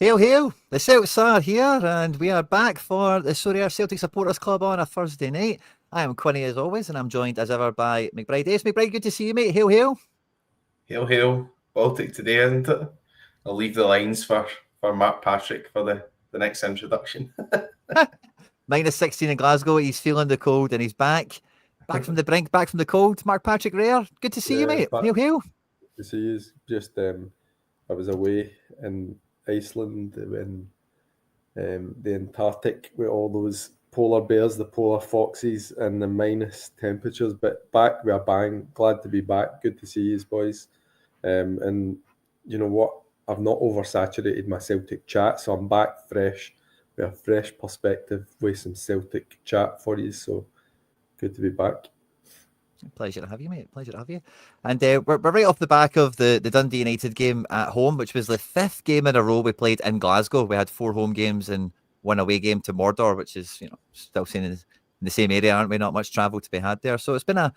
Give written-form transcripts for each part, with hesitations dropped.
Hail, hail! The Celts are here, and we are back for the Sorare Celtic Supporters Club on a Thursday night. I am Quinny as always, and I'm joined as ever by McBride. Yes, McBride, good to see you, mate. Hail, hail! Hail, hail. Baltic today, isn't it? I'll leave the lines for Mark Patrick for the next introduction. Minus 16 in Glasgow, he's feeling the cold, and he's back. Back from the brink, back from the cold. Mark Patrick Rare, good to see you, mate. But Hail, hail! to see is just I was away in Iceland when the Antarctic with all those polar bears, the polar foxes, and the minus temperatures. But back with a bang. Glad to be back. Good to see you, boys. And you know what? I've not oversaturated my Celtic chat, so I'm back fresh with a fresh perspective with some Celtic chat for you. So good to be back. Pleasure to have you, mate. Pleasure to have you. And we're right off the back of the Dundee United game at home, which was the fifth game in a row we played in Glasgow. We had 4 home games and 1 away game to Mordor, which is, still staying in the same area, aren't we? Not much travel to be had there. So it's been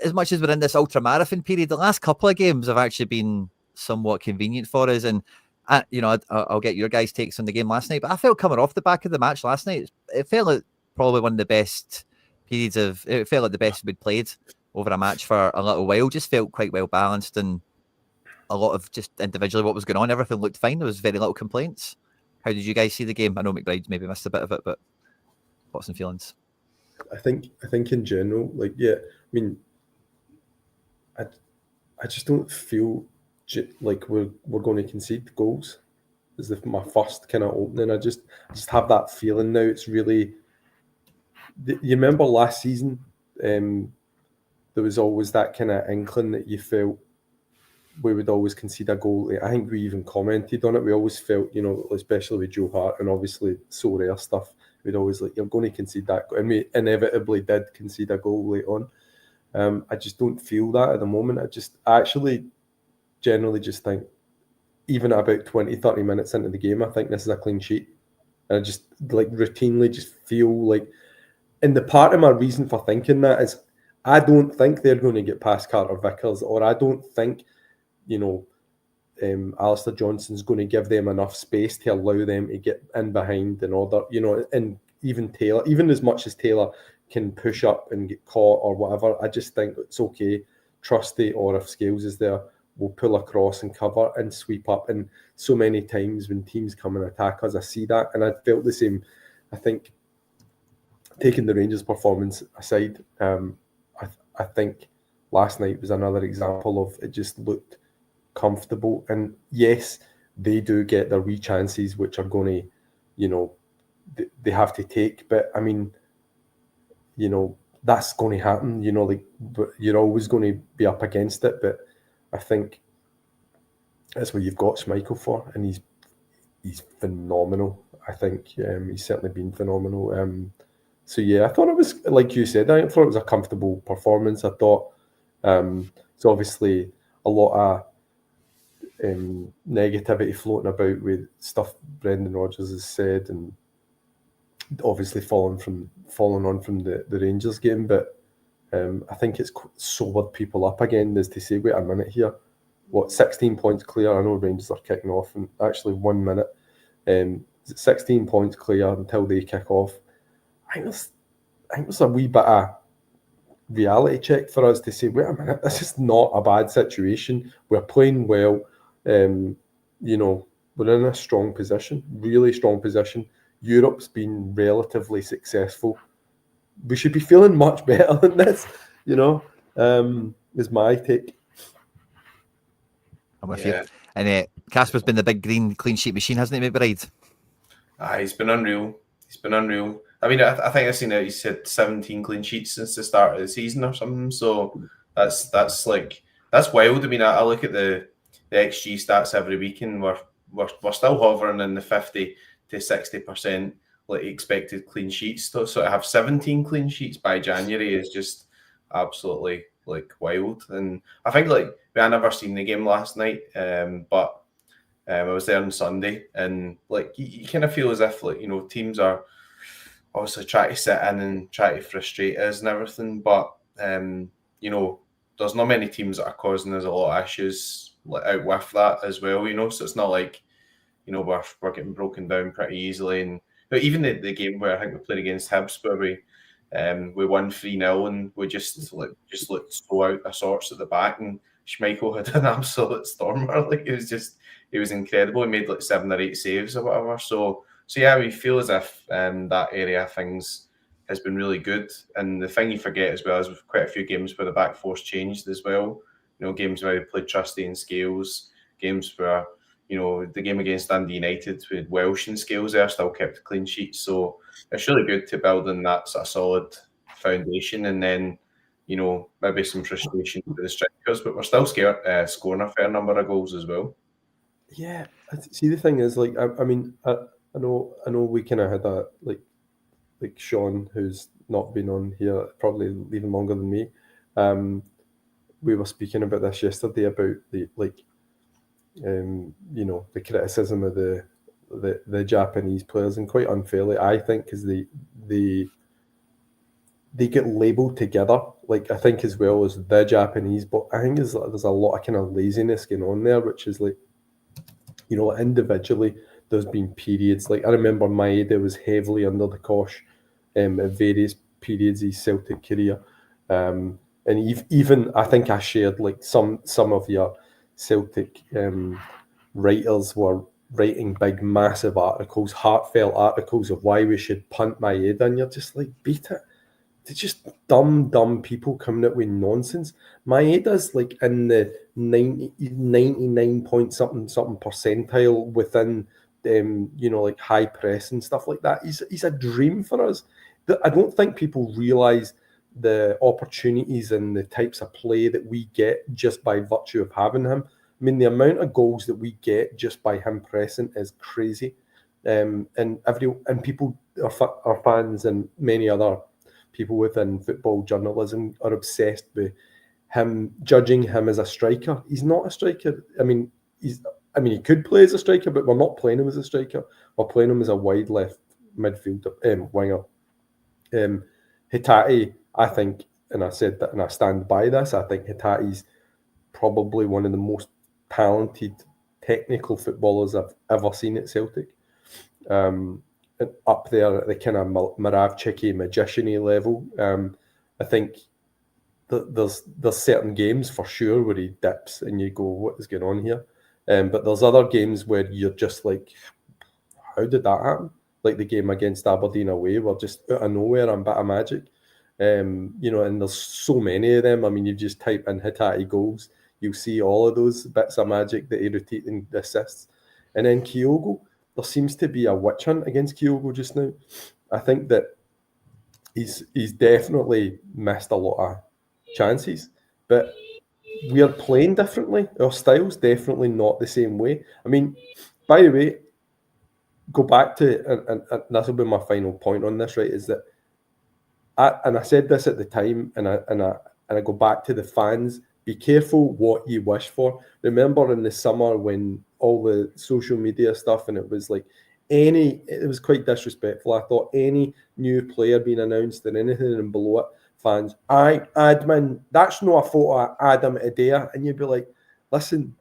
as much as we're in this ultra marathon period, the last couple of games have actually been somewhat convenient for us. And, I'll get your guys' takes on the game last night, but I felt coming off the back of the match last night, it felt like probably one of the best periods it felt like the best we'd played over a match for a little while. Just felt quite well balanced, and a lot of just individually what was going on. Everything looked fine. There was very little complaints. How did you guys see the game? I know McBride maybe missed a bit of it, but thoughts and feelings? I think in general, I just don't feel like we're going to concede goals. Is my first kind of opening. I just have that feeling now. It's really. You remember last season, there was always that kind of inkling that you felt we would always concede a goal. I think we even commented on it. We always felt, especially with Joe Hart and obviously Sorare stuff, we'd always you're going to concede that goal. And we inevitably did concede a goal late on. I just don't feel that at the moment. I actually generally just think, even about 20, 30 minutes into the game, I think this is a clean sheet. And I just routinely just feel like, and the part of my reason for thinking that is I don't think they're going to get past Carter Vickers, or I don't think, Alistair Johnson's going to give them enough space to allow them to get in behind in order, and even Taylor, even as much as Taylor can push up and get caught or whatever, I just think it's okay. Trusty, or if Scales is there, we'll pull across and cover and sweep up. And so many times when teams come and attack us, I see that, and I felt the same. I think, taking the Rangers' performance aside, I think last night was another example of it just looked comfortable. And yes, they do get their wee chances, which are going to, they have to take. But I mean, that's going to happen. You're always going to be up against it. But I think that's what you've got Schmeichel for, and he's phenomenal. I think he's certainly been phenomenal. So yeah, I thought it was, like you said, I thought it was a comfortable performance. I thought it's obviously a lot of negativity floating about with stuff Brendan Rodgers has said, and obviously following on from the Rangers game. But I think it's sobered people up again, as to say, wait a minute here, 16 points clear? I know Rangers are kicking off in actually 1 minute. 16 points clear until they kick off. I think there's a wee bit of reality check for us to say, wait a minute, this is not a bad situation. We're playing well. We're in a strong position, really strong position. Europe's been relatively successful. We should be feeling much better than this, is my take. I'm with you. And Casper's been the big green clean sheet machine, hasn't he, McBride? He's been unreal. I mean, I think I've seen it. He said 17 clean sheets since the start of the season or something. So that's wild. I mean, I look at the XG stats every week, and we're still hovering in the 50 to 60% expected clean sheets. So to have 17 clean sheets by January is just absolutely wild. And I think I never seen the game last night, but I was there on Sunday, and you kind of feel as if teams are obviously trying to sit in and try to frustrate us and everything, but there's not many teams that are causing us a lot of issues out with that as well, so it's not like we're getting broken down pretty easily. And even the game where I think we played against Hibs, where we won 3-0 and we just looked so out of sorts at the back, and Schmeichel had an absolute stormer. Like it was incredible. He made like 7 or 8 saves or whatever. So yeah, we feel as if that area of things has been really good. And the thing you forget as well is we've quite a few games where the back four's changed as well. Games where we played Trusty and Scales, games where the game against Dundee United with Welsh and Scales there still kept clean sheets. So it's really good to build on that sort of solid foundation, and then maybe some frustration for the strikers, but we're still scoring a fair number of goals as well. Yeah, see, the thing is, like, I mean, I know we kind of had a like Sean, who's not been on here probably even longer than me. We were speaking about this yesterday about the the criticism of the Japanese players, and quite unfairly, I think, because they get labelled together, like, I think, as well as the Japanese. But I think there's a lot of kind of laziness going on there, which is like, individually, there's been periods. Like, I remember Maeda was heavily under the cosh at various periods of his Celtic career. And even I think I shared, like, some of your Celtic writers were writing big, massive articles, heartfelt articles of why we should punt Maeda, and you're just like, beat it. They're just dumb people coming out with nonsense. Maeda's like in the 99 point something percentile within like high press and stuff like that. He's a dream for us. I don't think people realise the opportunities and the types of play that we get just by virtue of having him. I mean, the amount of goals that we get just by him pressing is crazy. And people, our fans and many other people within football journalism are obsessed with him, judging him as a striker. He's not a striker. I mean, he could play as a striker, but we're not playing him as a striker. We're playing him as a wide left midfielder, winger. Hatate, I think, and I said that, and I stand by this, I think Hatate's probably one of the most talented technical footballers I've ever seen at Celtic. Up there at the kind of Moravchiki magician-y level. I think there's certain games for sure where he dips and you go, what is going on here? But there's other games where you're just like, how did that happen? Like the game against Aberdeen away, we're just out of nowhere and bit of magic. And there's so many of them. I mean, you just type in Hatate goals, you'll see all of those bits of magic that he rotating assists. And then Kyogo, there seems to be a witch hunt against Kyogo just now. I think that he's definitely missed a lot of chances, but we are playing differently. Our style's definitely not the same way. I mean, by the way, go back to, and this will be my final point on this, right, is that, I said this at the time, and I go back to the fans, be careful what you wish for. Remember in the summer when all the social media stuff, and it was like it was quite disrespectful. I thought any new player being announced and anything and below it, fans, admin, that's not a photo of Adam Adair. And you'd be like, listen,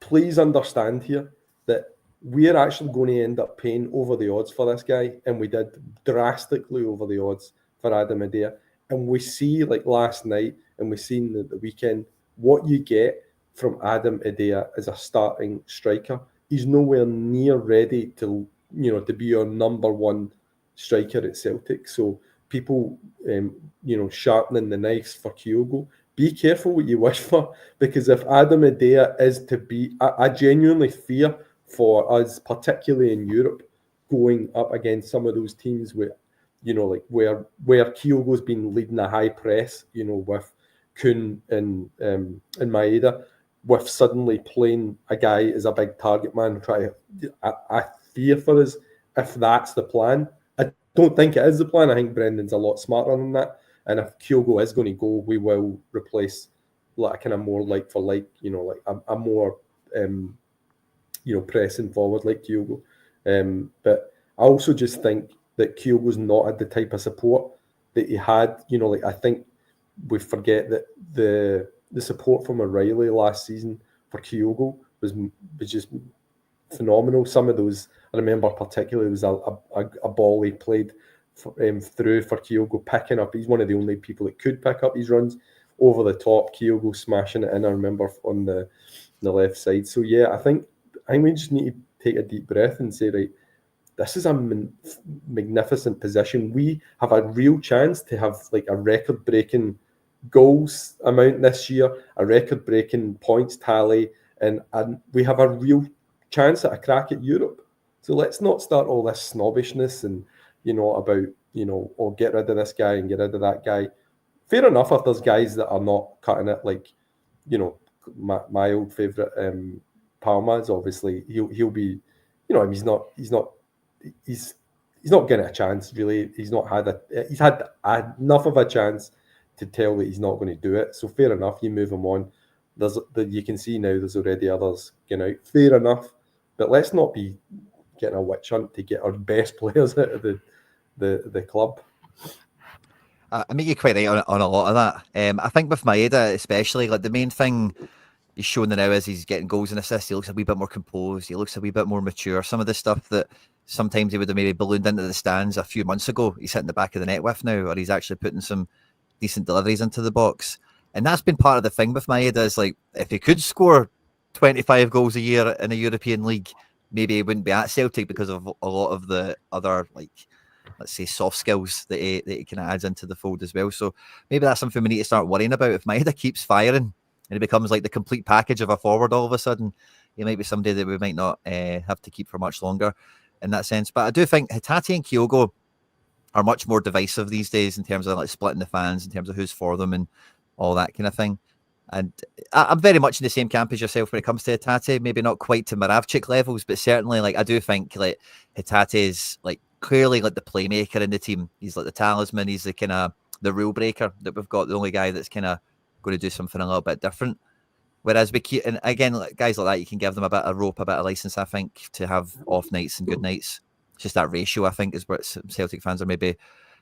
please understand here that we're actually going to end up paying over the odds for this guy, and we did drastically over the odds for Adam Adair. And we see, like last night, and we've seen the weekend, what you get from Adam Adair as a starting striker. He's nowhere near ready to be your number one striker at Celtic. So people, sharpening the knives for Kyogo, be careful what you wish for, because if Adam Adair is to be, I genuinely fear for us, particularly in Europe, going up against some of those teams where, where Kyogo's been leading a high press, with Kuhn and Maeda, with suddenly playing a guy as a big target man. I fear for us if that's the plan. I don't think it is the plan. I think Brendan's a lot smarter than that. And if Kyogo is going to go, we will replace like a kind of more like for like, like a more pressing forward like Kyogo. But I also just think that Kyogo's not had the type of support that he had. I think we forget that the support from O'Reilly last season for Kyogo was just phenomenal. Some of those, I remember particularly, was a ball he played through for Kyogo, picking up. He's one of the only people that could pick up his runs over the top. Kyogo smashing it in, I remember, on the left side. So yeah, I think we just need to take a deep breath and say, right, this is a magnificent position. We have a real chance to have like a record-breaking goals amount this year, a record-breaking points tally, and we have a real chance at a crack at Europe. So let's not start all this snobbishness and, about, get rid of this guy and get rid of that guy. Fair enough if there's guys that are not cutting it, like, my old favourite Palma's, obviously he'll be, he's not getting a chance really. He's had enough of a chance to tell that he's not going to do it. So fair enough, you move him on. You can see now there's already others out. Fair enough, but let's not be getting a witch hunt to get our best players out of the club. I make you quite right on a lot of that. I think with Maeda especially, like the main thing he's shown now is he's getting goals and assists. He looks a wee bit more composed. He looks a wee bit more mature. Some of the stuff that sometimes he would have maybe ballooned into the stands a few months ago, he's hitting the back of the net with now, or he's actually putting some decent deliveries into the box. And that's been part of the thing with Maeda, is like, if he could score 25 goals a year in a European league, maybe he wouldn't be at Celtic because of a lot of the other, like, let's say, soft skills that he kind of adds into the fold as well. So maybe that's something we need to start worrying about. If Maeda keeps firing and he becomes like the complete package of a forward all of a sudden, he might be somebody that we might not have to keep for much longer in that sense. But I do think Hatate and Kyogo are much more divisive these days in terms of like splitting the fans, in terms of who's for them and all that kind of thing. And I'm very much in the same camp as yourself when it comes to Hatate. Maybe not quite to Moravchik levels, but certainly, like, I do think like Hatate is like clearly like the playmaker in the team. He's like the talisman. He's the kind of the rule breaker that we've got. The only guy that's kind of going to do something a little bit different. Whereas and again, like, guys like that, you can give them a bit of rope, a bit of license, I think, to have off nights and good nights. It's just that ratio, I think, is what Celtic fans are maybe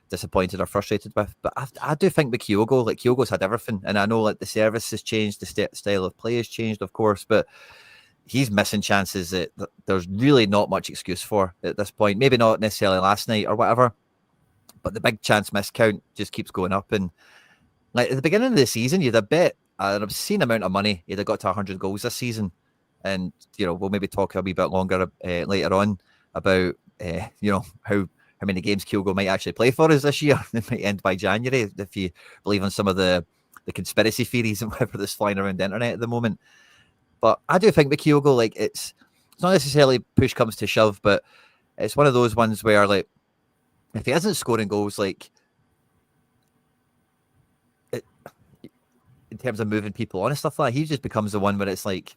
disappointed or frustrated with. But I do think with Kyogo, like, Kyogo's had everything. And I know like the service has changed, the style of play has changed, of course, but he's missing chances that there's really not much excuse for at this point. Maybe not necessarily last night or whatever, but the big chance miss count just keeps going up. And like at the beginning of the season, you'd have bet an obscene amount of money he'd have got to 100 goals this season. And, we'll maybe talk a wee bit longer later on about, how many games Kyogo might actually play for us this year. It might end by January, if you believe in some of the conspiracy theories and whatever that's flying around the internet at the moment. But I do think with Kyogo, like, it's not necessarily push comes to shove, but it's one of those ones where, like, if he isn't scoring goals, like, in terms of moving people on and stuff like that, he just becomes the one where it's like,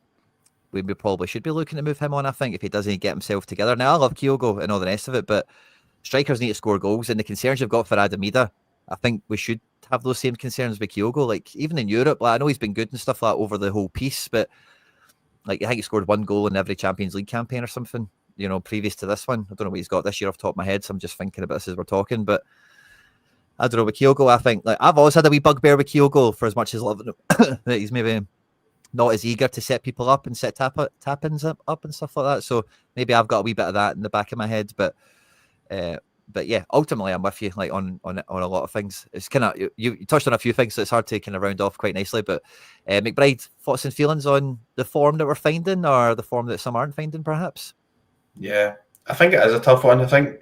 we probably should be looking to move him on, I think, if he doesn't get himself together. Now, I love Kyogo and all the rest of it, but strikers need to score goals, and the concerns you've got for Arne Engels, I think we should have those same concerns with Kyogo. Like, even in Europe, like, I know he's been good and stuff like that over the whole piece, but like, I think he scored 1 goal in every Champions League campaign or something, previous to this one. I don't know what he's got this year off the top of my head, so I'm just thinking about this as we're talking. But I don't know, with Kyogo, I think, like, I've always had a wee bugbear with Kyogo for as much as loving him, that he's maybe not as eager to set people up and set tap-ins up and stuff like that. So maybe I've got a wee bit of that in the back of my head, but yeah, ultimately I'm with you, like, on a lot of things. It's kind of, you touched on a few things, so it's hard to kind of round off quite nicely. But McBride, thoughts and feelings on the form that we're finding, or the form that some aren't finding, perhaps? Yeah, I think it is a tough one. I think,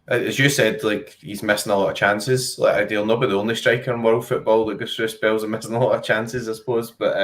as you said, like, he's missing a lot of chances. Like, ideal, not be the only striker in world football that goes through spells of missing a lot of chances, I suppose. But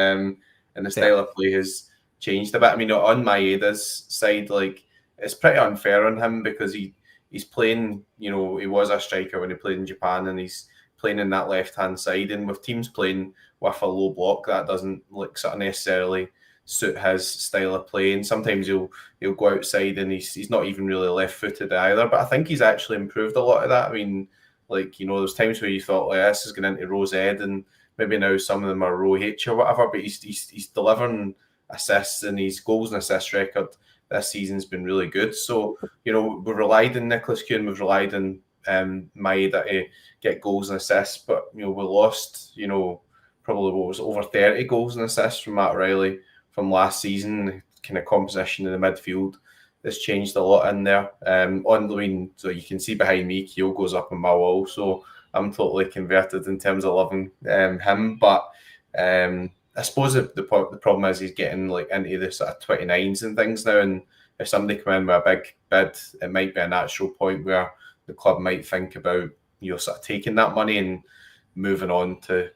and the style of play has changed a bit. I mean, on Maeda's side, like, it's pretty unfair on him because he's playing, he was a striker when he played in Japan, and he's playing in that left-hand side. And with teams playing with a low block, that doesn't, like, sort of necessarily suit his style of play. And sometimes he'll go outside and he's not even really left-footed either. But I think he's actually improved a lot of that. I mean, like, there's times where you thought, like, this is going into Rose Ed, and maybe now some of them are Row H or whatever, but he's delivering assists, and his goals and assist record this season's been really good. So, we've relied on Nicolas Kuhn, we've relied on Maeda to get goals and assists, but, we lost, probably what was over 30 goals and assists from Matt Riley from last season. kind of composition in the midfield has changed a lot in there. So you can see behind me, Kyogo's up on my wall, so I'm totally converted in terms of loving him. But I suppose the problem is he's getting like into the sort of 29s and things now, and if somebody come in with a big bid, it might be a natural point where the club might think about sort of taking that money and moving on to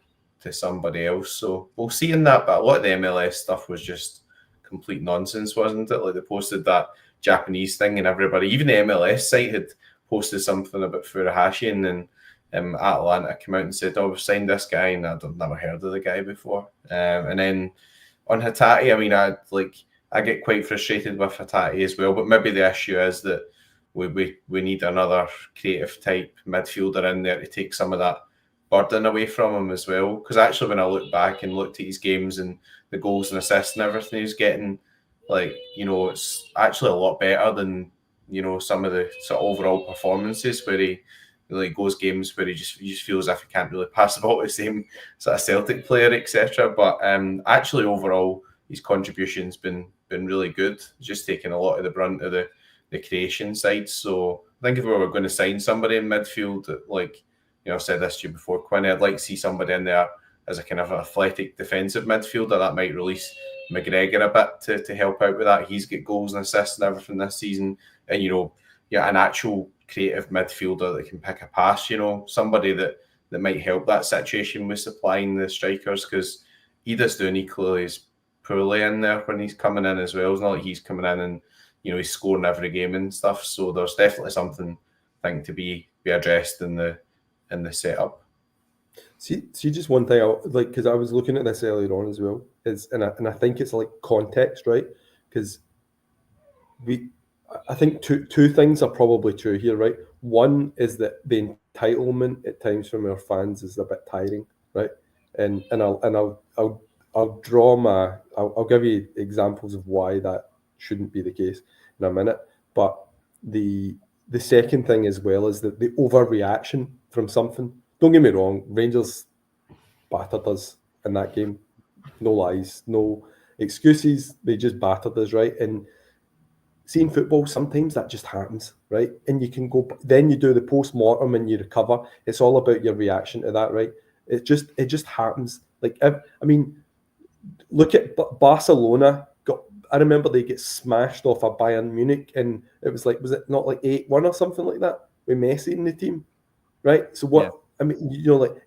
somebody else. So we'll see in that. But a lot of the MLS stuff was just complete nonsense, wasn't it? Like they posted that Japanese thing, and everybody, even the MLS site, had posted something about Furuhashi, and then Atlanta came out and said, "Oh, we've signed this guy," and I've never heard of the guy before. And then on Hatate, I mean, I get quite frustrated with Hatate as well. But maybe the issue is that we need another creative type midfielder in there to take some of that burden away from him as well. Because actually, when I look back and looked at his games and the goals and assists and everything he's getting, it's actually a lot better than some of the sort of overall performances where he goes games where he just feels as if he can't really pass the ball to the same sort of Celtic player, etc. But actually, overall, his contribution's been really good. He's just taking a lot of the brunt of the creation side. So I think if we were going to sign somebody in midfield, I've said this to you before, Quinn, I'd like to see somebody in there as a kind of athletic defensive midfielder that might release McGregor a bit to help out with that. He's got goals and assists and everything this season, and an actual creative midfielder that can pick a pass. Somebody that might help that situation with supplying the strikers, because Ida's doing equally as poorly in there when he's coming in as well. It's not like he's coming in and he's scoring every game and stuff. So there's definitely something I think to be addressed in the setup. See, just one thing, because I was looking at this earlier on as well, and I think it's like context, right? Because I think two things are probably true here, right? One is that the entitlement at times from our fans is a bit tiring, right? And I'll give you examples of why that shouldn't be the case in a minute. But the second thing as well is that the overreaction from something. Don't get me wrong, Rangers battered us in that game. No lies, no excuses. They just battered us, right? And seeing football, sometimes that just happens, right? And you can go, then you do the post-mortem and you recover. It's all about your reaction to that, right? It just happens. Look at Barcelona. I remember they get smashed off of Bayern Munich, and it was it not like 8-1 or something like that with Messi in the team, right? So what? Yeah. I mean,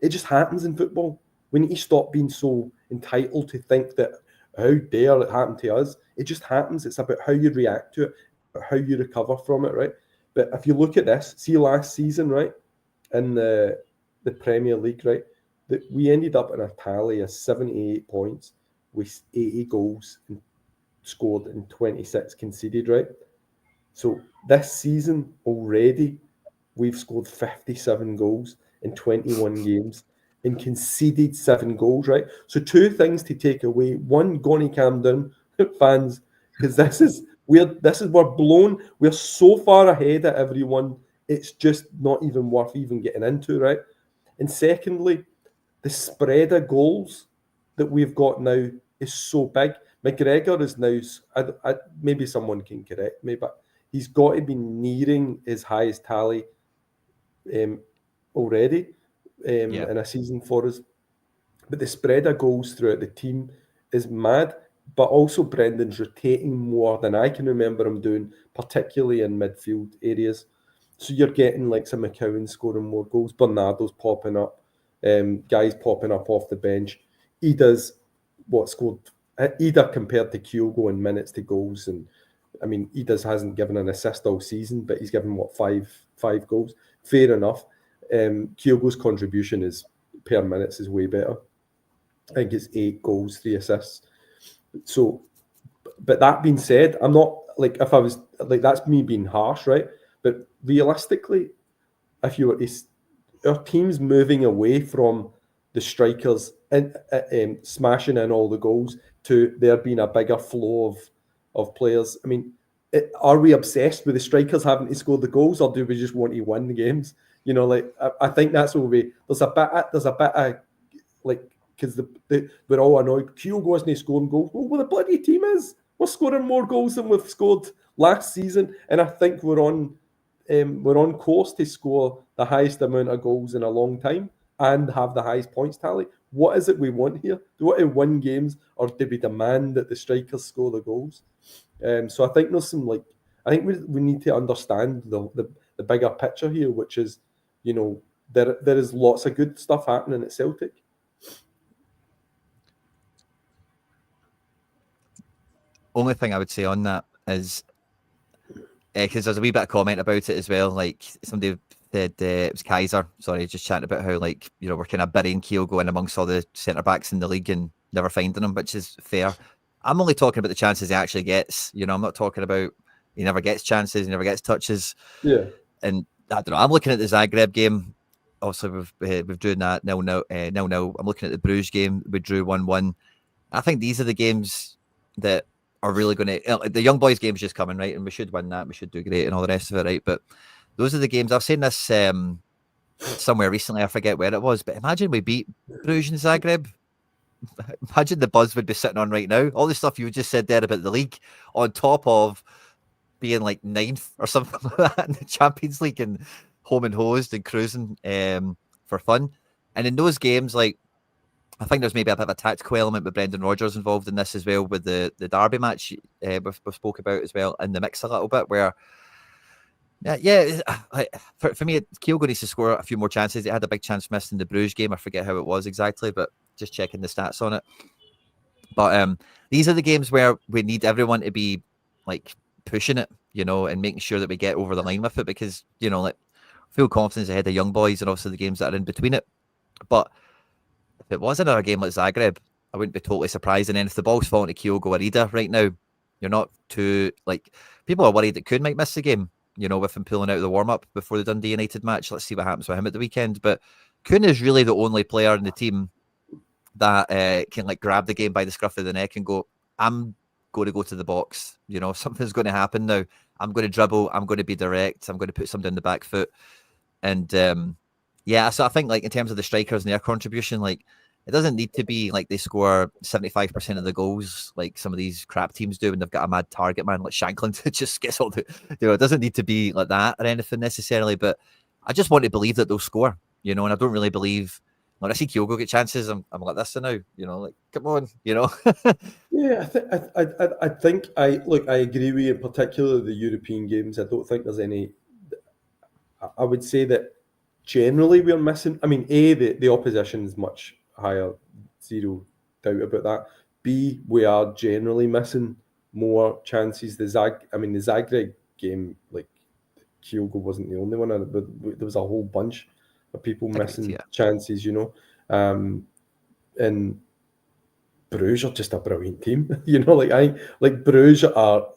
it just happens in football. We need to stop being so entitled to think that how dare it happen to us. It just happens. It's about how you react to it, about how you recover from it, right? But if you look at this, see last season, right, in the Premier League, right, that we ended up in a tally of 78 points with 80 goals and scored and 26 conceded, right? So this season already, we've scored 57 goals in 21 games and conceded 7 goals, right? So two things to take away. One, gonna calm down, fans, because we're blown. We're so far ahead of everyone. It's just not even worth even getting into, right? And secondly, the spread of goals that we've got now is so big. McGregor is now, maybe someone can correct me, but he's got to be nearing his highest tally already in a season for us. But the spread of goals throughout the team is mad. But also Brendan's rotating more than I can remember him doing, particularly in midfield areas. So you're getting like some McCowan scoring more goals, Bernardo's popping up, guys popping up off the bench. Ida's scored. Ida compared to Kyogo in minutes to goals, and I mean Ida's hasn't given an assist all season, but he's given five goals. Fair enough. Kyogo's contribution is per minutes is way better. I think it's 8 goals, 3 assists. So, but that being said, I'm not like, if I was like, that's me being harsh, right? But realistically, if you were our team's moving away from the strikers and smashing in all the goals to there being a bigger flow of players. I mean, are we obsessed with the strikers having to score the goals, or do we just want to win the games? I think that's what there's a bit of like, because we're all annoyed. Kyogo isn't scoring goals. Well, the bloody team is. We're scoring more goals than we've scored last season, and I think we're on course to score the highest amount of goals in a long time and have the highest points tally. What is it we want here? Do we want to win games, or do we demand that the strikers score the goals? So I think there's some I think we need to understand the bigger picture here, which is, there is lots of good stuff happening at Celtic. Only thing I would say on that is, because there's a wee bit of comment about it as well. Like somebody said, it was Kaiser, sorry, just chatting about how we're kind of burying Kyogo in amongst all the centre backs in the league and never finding him, which is fair. I'm only talking about the chances he actually gets. I'm not talking about he never gets chances, he never gets touches. Yeah. And I don't know. I'm looking at the Zagreb game. Also, we've drawn that 0-0. I'm looking at the Bruges game. We drew 1-1. I think these are the games that are really going to. The young boys game's just coming, right? And we should win that. We should do great and all the rest of it, right? But those are the games. I've seen this somewhere recently. I forget where it was, but imagine we beat Bruges and Zagreb. Imagine the buzz would be sitting on right now. All the stuff you just said there about the league, on top of being like 9th or something like that in the Champions League and home and hosed and cruising for fun. And in those games, I think there's maybe a bit of a tactical element with Brendan Rodgers involved in this as well, with the derby match we spoke about as well in the mix a little bit, where for me, Kyogo needs to score a few more chances. He had a big chance missed in the Bruges game. I forget how it was exactly, but just checking the stats on it. But these are the games where we need everyone to be pushing it, and making sure that we get over the line with it, because full confidence ahead of young boys and also the games that are in between it. But if it was another game like Zagreb, I wouldn't be totally surprised. And then if the ball's falling to Kyogo or Ida right now, you're not too people are worried that Kuhn might miss the game, with him pulling out of the warm-up before the Dundee United match. Let's see what happens with him at the weekend. But Kuhn is really the only player in the team that can grab the game by the scruff of the neck and go, I'm going to go to the box. Something's going to happen now. I'm going to dribble. I'm going to be direct. I'm going to put something in the back foot. And so I think in terms of the strikers and their contribution, it doesn't need to be they score 75% of the goals like some of these crap teams do when they've got a mad target man like Shankland that just gets all the. It doesn't need to be like that or anything necessarily, but I just want to believe that they'll score. And I don't really believe. When I see Kyogo get chances, I'm like this now. Come on. Yeah, I think I agree with you, in particular the European games. I don't think there's any. I would say that generally we're missing. I mean, the opposition is much higher, zero doubt about that. B, we are generally missing more chances. The Zagreb game, Kyogo wasn't the only one, but there was a whole bunch of people missing chances, and Bruges are just a brilliant team, I think Bruges are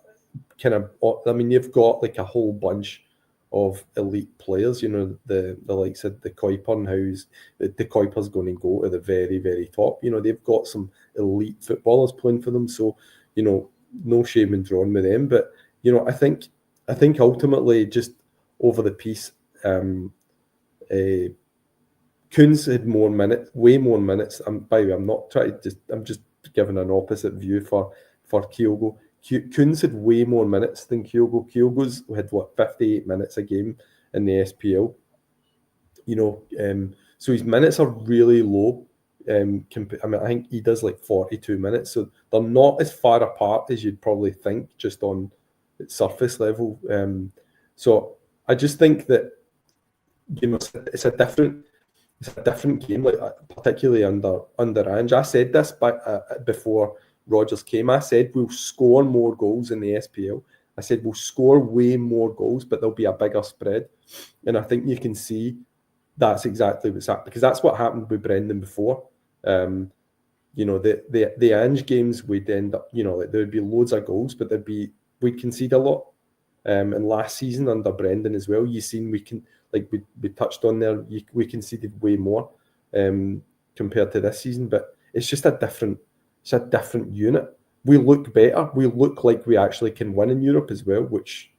kind of. I mean, you've got a whole bunch of elite players, the likes of the Kuiper, and how the Kuiper's going to go to the very, very top. They've got some elite footballers playing for them, so no shame in drawing with them. But I think ultimately, just over the piece, Kuhn's had more minutes, way more minutes. By the way, I'm not trying to I'm just giving an opposite view for Kyogo. Kuhn's had way more minutes than Kyogo. Kyogo's had 58 minutes a game in the SPL. So his minutes are really low. I think he does 42 minutes, so they're not as far apart as you'd probably think just on surface level. So I just think that it's a different game, particularly under Ange. I said this before Rodgers came. I said we'll score more goals in the SPL. I said we'll score way more goals, but there'll be a bigger spread. And I think you can see that's exactly what's happened, because that's what happened with Brendan before. The Ange games, we'd end up, there'd be loads of goals, but we'd concede a lot. And last season under Brendan as well, you've seen we touched on there, we conceded way more compared to this season, but it's just a different unit. We look better. We look like we actually can win in Europe as well, which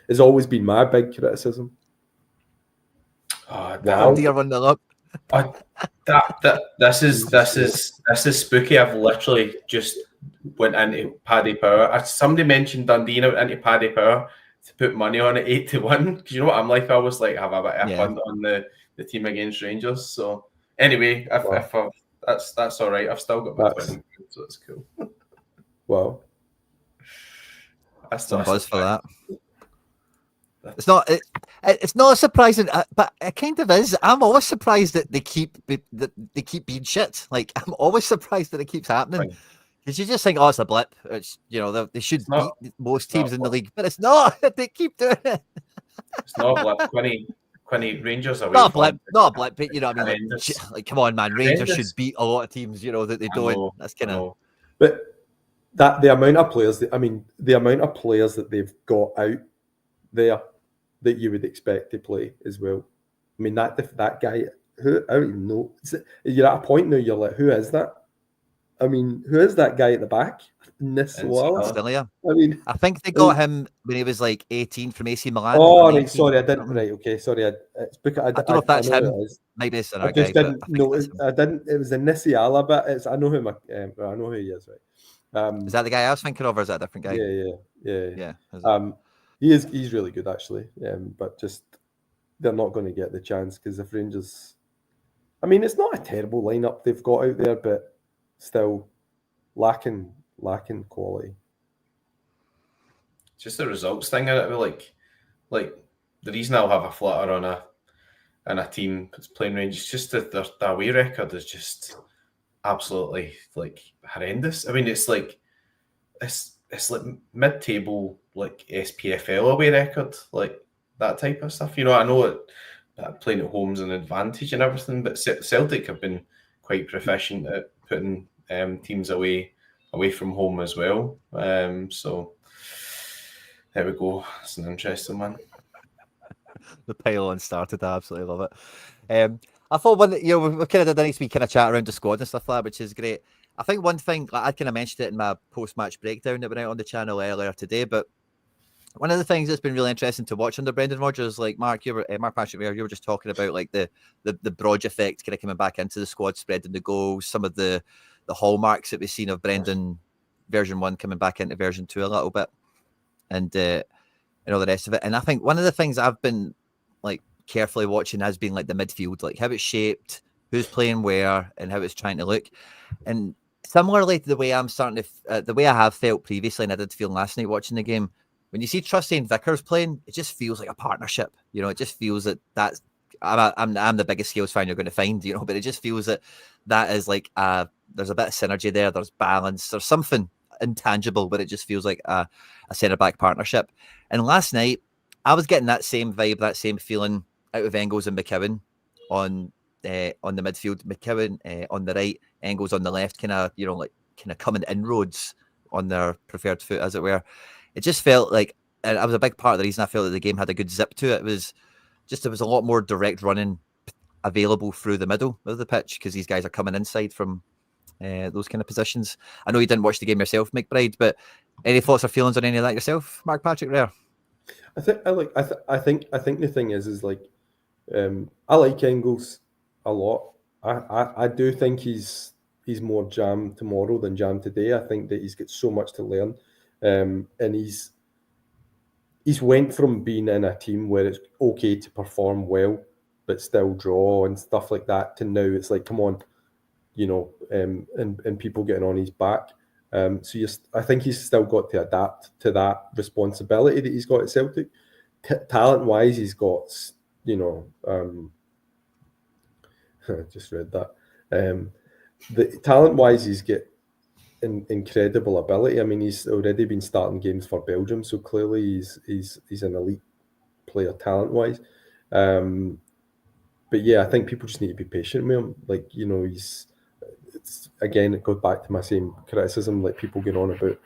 has always been my big criticism. Wow, you're running up. This is spooky. I've literally just went into Paddy Power. Somebody mentioned Dundee went into Paddy Power to put money on it 8-1. Because you know what I'm like? I always like have a bit of fun on the team against Rangers. So anyway, that's all right. I've still got my 20 quid, so it's cool. Wow. That's some buzz for that. It's not surprising, but it kind of is. I'm always surprised that they keep being shit. Like, I'm always surprised that it keeps happening. Because you just think, oh, it's a blip. It's, you know, they should beat most teams in the league, but it's not. They keep doing it. It's not a blip. 20 Rangers away. Not a blip, but you know what I mean? Like, come on, man. Rangers should beat a lot of teams, you know, that they don't. That's kind of. But the amount of players, the amount of players that they've got out there that you would expect to play as well. I mean, that guy, who, I don't even know. You're at a point now, you're like, who is that? I mean, who is that guy at the back? Stilia. I mean, I think they got him when he was like 18 from AC Milan. Oh, right, sorry, I didn't. Right, okay, sorry. I don't know if that's him. Maybe it's another guy. I didn't. It was a Nisiala, but I know who I know who he is. Right. Is that the guy I was thinking of, or is that a different guy? Yeah. He's really good actually. But just they're not going to get the chance because if Rangers, I mean, it's not a terrible lineup they've got out there, but still lacking quality. Just the results thing. Like the reason I'll have a flutter on a team that's playing Rangers, just their away record is just absolutely like horrendous. I mean, it's like mid-table, like SPFL away record, like that type of stuff. You know, I know playing at home's an advantage and everything, but Celtic have been quite proficient at putting teams away from home as well. So there we go. It's an interesting one. The pile-on started. I absolutely love it. I thought we kind of did a nice wee kind of chat around the squad and stuff like that, which is great. I think one thing, like I kind of mentioned it in my post-match breakdown that went out on the channel earlier today, but one of the things that's been really interesting to watch under Brendan Rodgers, like Mark Patrick, you were just talking about like the Brodge effect kind of coming back into the squad, spreading the goals, some of the hallmarks that we've seen of Brendan version 1 coming back into version 2 a little bit, and all the rest of it. And I think one of the things I've been like carefully watching has been like the midfield, like how it's shaped, who's playing where, and how it's trying to look. And similarly to the way I'm starting to, the way I have felt previously, and I did feel last night watching the game, when you see Trusty and Vickers playing, it just feels like a partnership. You know, it just feels that I'm the biggest Scales fan you're going to find. You know, but it just feels that is like there's a bit of synergy there. There's balance. There's something intangible, but it just feels like a centre back partnership. And last night, I was getting that same vibe, that same feeling out of Engels and McKeown on the midfield. McKeown on the right, Engels on the left, kind of coming inroads on their preferred foot, as it were. It just felt like, and that was a big part of the reason I felt that the game had a good zip to it. It was just there was a lot more direct running available through the middle of the pitch because these guys are coming inside from those kind of positions. I know you didn't watch the game yourself, McBride, but any thoughts or feelings on any of that yourself, Mark Patrick? There, I think the thing is like I like Engels a lot. I do think he's more jam tomorrow than jam today. I think that he's got so much to learn, and he's went from being in a team where it's okay to perform well but still draw and stuff like that to now it's like, come on, you know, and people getting on his back. So I think he's still got to adapt to that responsibility that he's got at Celtic. Talent-wise, he's got, you know, I just read that. The talent-wise, he's got incredible ability. I mean, he's already been starting games for Belgium, so clearly he's an elite player talent-wise. But yeah, I think people just need to be patient with him. Like, you know, again, it goes back to my same criticism, like people going on about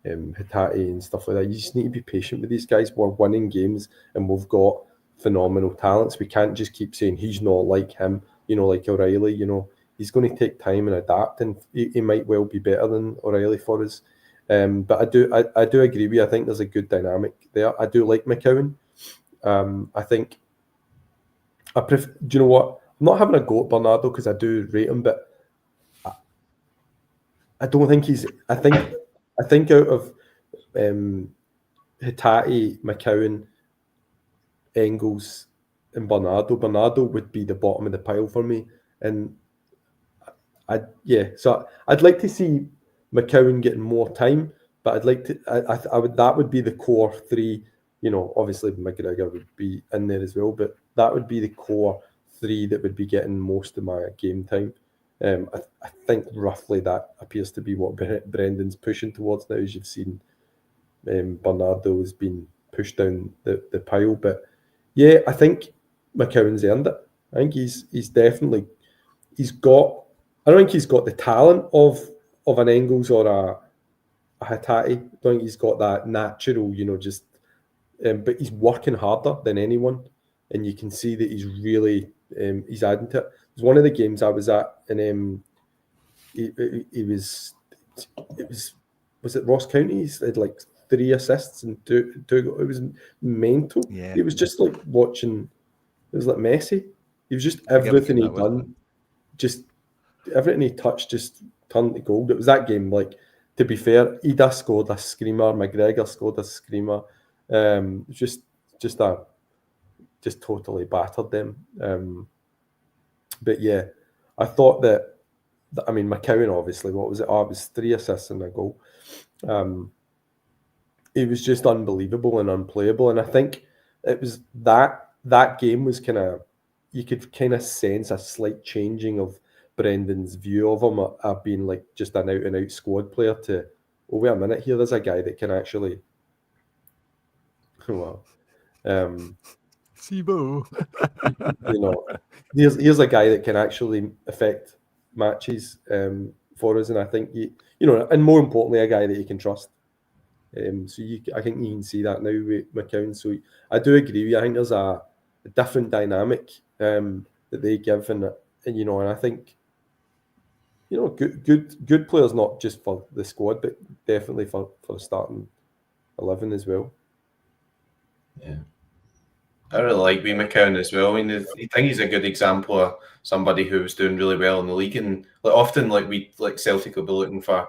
Hatate and stuff like that. You just need to be patient with these guys. We're winning games and we've got phenomenal talents. We can't just keep saying he's not like him, you know, like O'Reilly. You know, he's going to take time and adapt, and he might well be better than O'Reilly for us. But I do agree with you. I think there's a good dynamic there. I do like McKeown. I think do you know what? I'm not having a go at Bernardo because I do rate him, but I don't think he's. I think out of Hatate, McCowan, Engels, and Bernardo would be the bottom of the pile for me. And so I'd like to see McCowan getting more time, but I'd like to. I would that would be the core three. Obviously McGregor would be in there as well, but that would be the core three that would be getting most of my game time. I think roughly that appears to be what Brendan's pushing towards now, as you've seen. Bernardo has been pushed down the pile, but yeah, I think McCowan's earned it. I think he's definitely got. I don't think he's got the talent of an Engels or a Hatate. I don't think he's got that natural, but he's working harder than anyone, and you can see that he's really he's adding to it. It was one of the games I was at, and it was Ross County? He had like 3 assists and two. It was mental. Yeah. It was just like watching. It was like Messi. It was just everything he done, just everything he touched, just turned to gold. It was that game. Like, to be fair, Ida scored a screamer. McGregor scored a screamer. Just totally battered them. But yeah, I thought that. I mean, McCowan, obviously, what was it? It was 3 assists and a goal. It was just unbelievable and unplayable. And I think it was that game was kind of, you could kind of sense a slight changing of Brendan's view of him of being like just an out-and-out squad player to, oh, wait a minute here, there's a guy that can actually, well, Sibo. Here's a guy that can actually affect matches for us, and I think and more importantly, a guy that you can trust. I think you can see that now with McCown. So I do agree with you. I think there's a different dynamic that they give, and I think good players, not just for the squad, but definitely for the starting 11 as well. Yeah. I really like Wee McCown as well. I mean, I think he's a good example of somebody who's doing really well in the league, and often Celtic will be looking for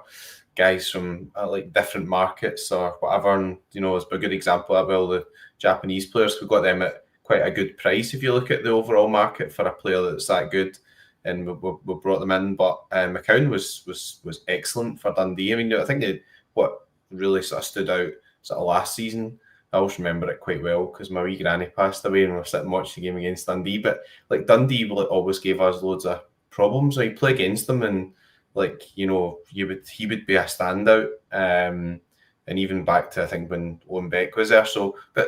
guys from different markets or whatever, and it's a good example of the Japanese players. We got them at quite a good price if you look at the overall market for a player that's that good, and we brought them in. But McCown was excellent for Dundee. I mean, I think what really sort of stood out sort of last season. I always remember it quite well because my wee granny passed away and we were sitting watching the game against Dundee. But Dundee always gave us loads of problems. You play against them and he would be a standout. And even back to I think when Owen Beck was there. So, but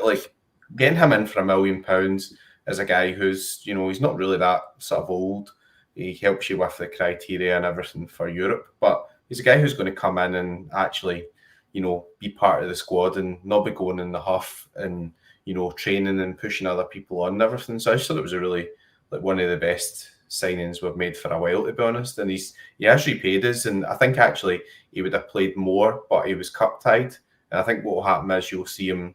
getting him in for £1 million as a guy who's he's not really that sort of old. He helps you with the criteria and everything for Europe, but he's a guy who's going to come in and actually be part of the squad and not be going in the huff and, training and pushing other people on and everything. So I just thought it was a really, one of the best signings we've made for a while, to be honest. And he has repaid us. And I think actually he would have played more, but he was cup tied. And I think what will happen is you'll see him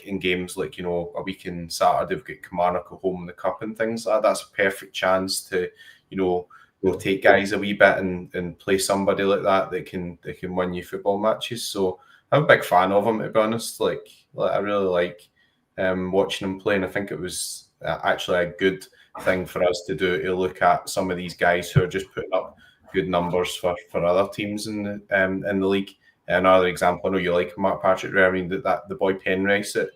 in games a week in Saturday, we've got Kilmarnock at home in the cup and things like that. That's a perfect chance to, rotate guys a wee bit and play somebody like that can win you football matches. So I'm a big fan of him, to be honest. I really like watching him play, and I think it was actually a good thing for us to do, to look at some of these guys who are just putting up good numbers for other teams in the league. Another example, I know you like Mark Patrick Rea. I mean, that the boy Penrice at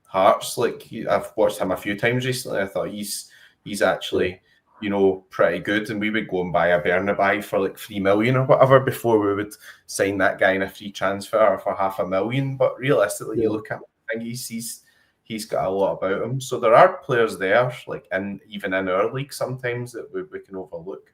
Hearts, I've watched him a few times recently. I thought he's actually pretty good, and we would go and buy a Bernabei for $3 million or whatever before we would sign that guy in a free transfer for $500,000. But realistically, you look at him, I think he's got a lot about him. So there are players there, even in our league sometimes that we can overlook.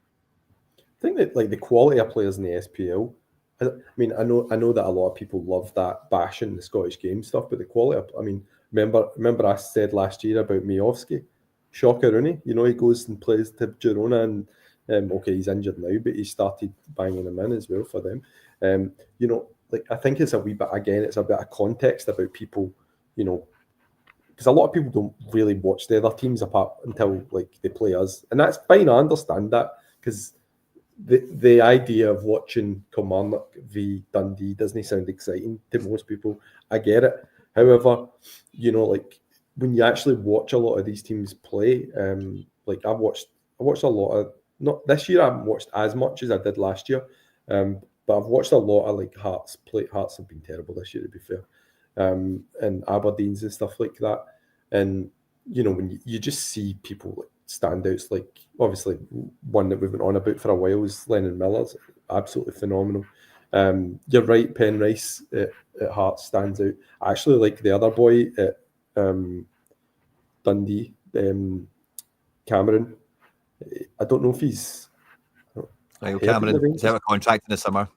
I think that the quality of players in the SPL. I mean, I know that a lot of people love that bashing the Scottish game stuff, but the quality of, I mean, remember I said last year about Miovski. Shocker, isn't he? He goes and plays to Girona, and okay, he's injured now, but he started banging them in as well for them. I think it's a wee bit, again, it's a bit of context about people, because a lot of people don't really watch the other teams apart until they play us, and that's fine. I understand that, because the idea of watching Kilmarnock v Dundee doesn't sound exciting to most people. I get it. However, you know, like when you actually watch a lot of these teams play, like I watched a lot of, not this year, I haven't watched as much as I did last year, but I've watched a lot of like Hearts play. Hearts have been terrible this year, to be fair, and Aberdeen's and stuff like that. And you know, when you just see people like standouts, like obviously one that we've been on about for a while is Lennon Miller's absolutely phenomenal. You're right, Penrice at Hearts stands out. I actually like the other boy at Dundee, Cameron. I don't know if he's Cameron is out of contract in the summer.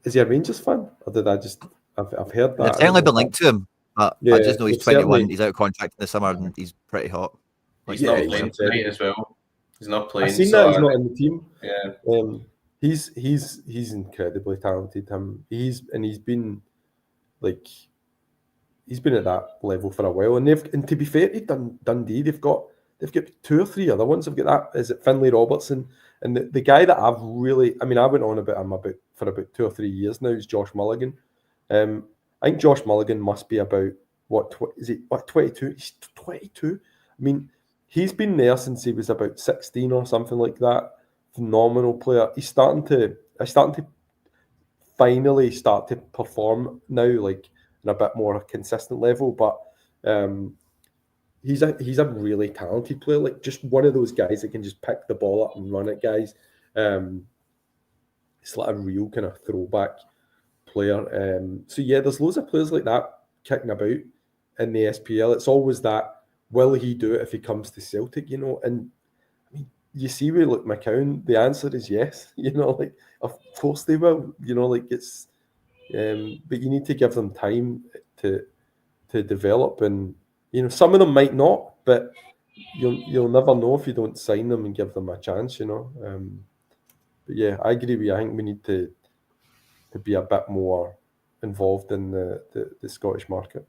Is he a Rangers fan, or did I just? I've heard that. They've certainly been linked to him, but I just know he's 21. He's out of contract in the summer, and he's pretty hot. He's not playing tonight as well. He's not playing. I've seen that he's not in the team. Yeah. He's incredibly talented. He's been at that level for a while, and to be fair to Dundee, they've got 2 or 3 other ones. They've got that, is it Finlay Robertson, and the guy that I've really, I went on about him for about 2 or 3 years now, is Josh Mulligan. I think Josh Mulligan must be about 22? He's 22. I mean, he's been there since he was about 16 or something like that. Phenomenal player. He's starting to finally start to perform now, like in a bit more consistent level. But he's a really talented player, like just one of those guys that can just pick the ball up and run it, guys. It's like a real kind of throwback player. So yeah, there's loads of players like that kicking about in the SPL. It's always that, will he do it if he comes to Celtic, you know? And I mean, you see with like McCown, the answer is yes, you know, like of course they will, you know, like it's but you need to give them time to develop, and you know, some of them might not, but you'll never know if you don't sign them and give them a chance, you know. But yeah, I agree with you. I think we need to be a bit more involved in the Scottish market.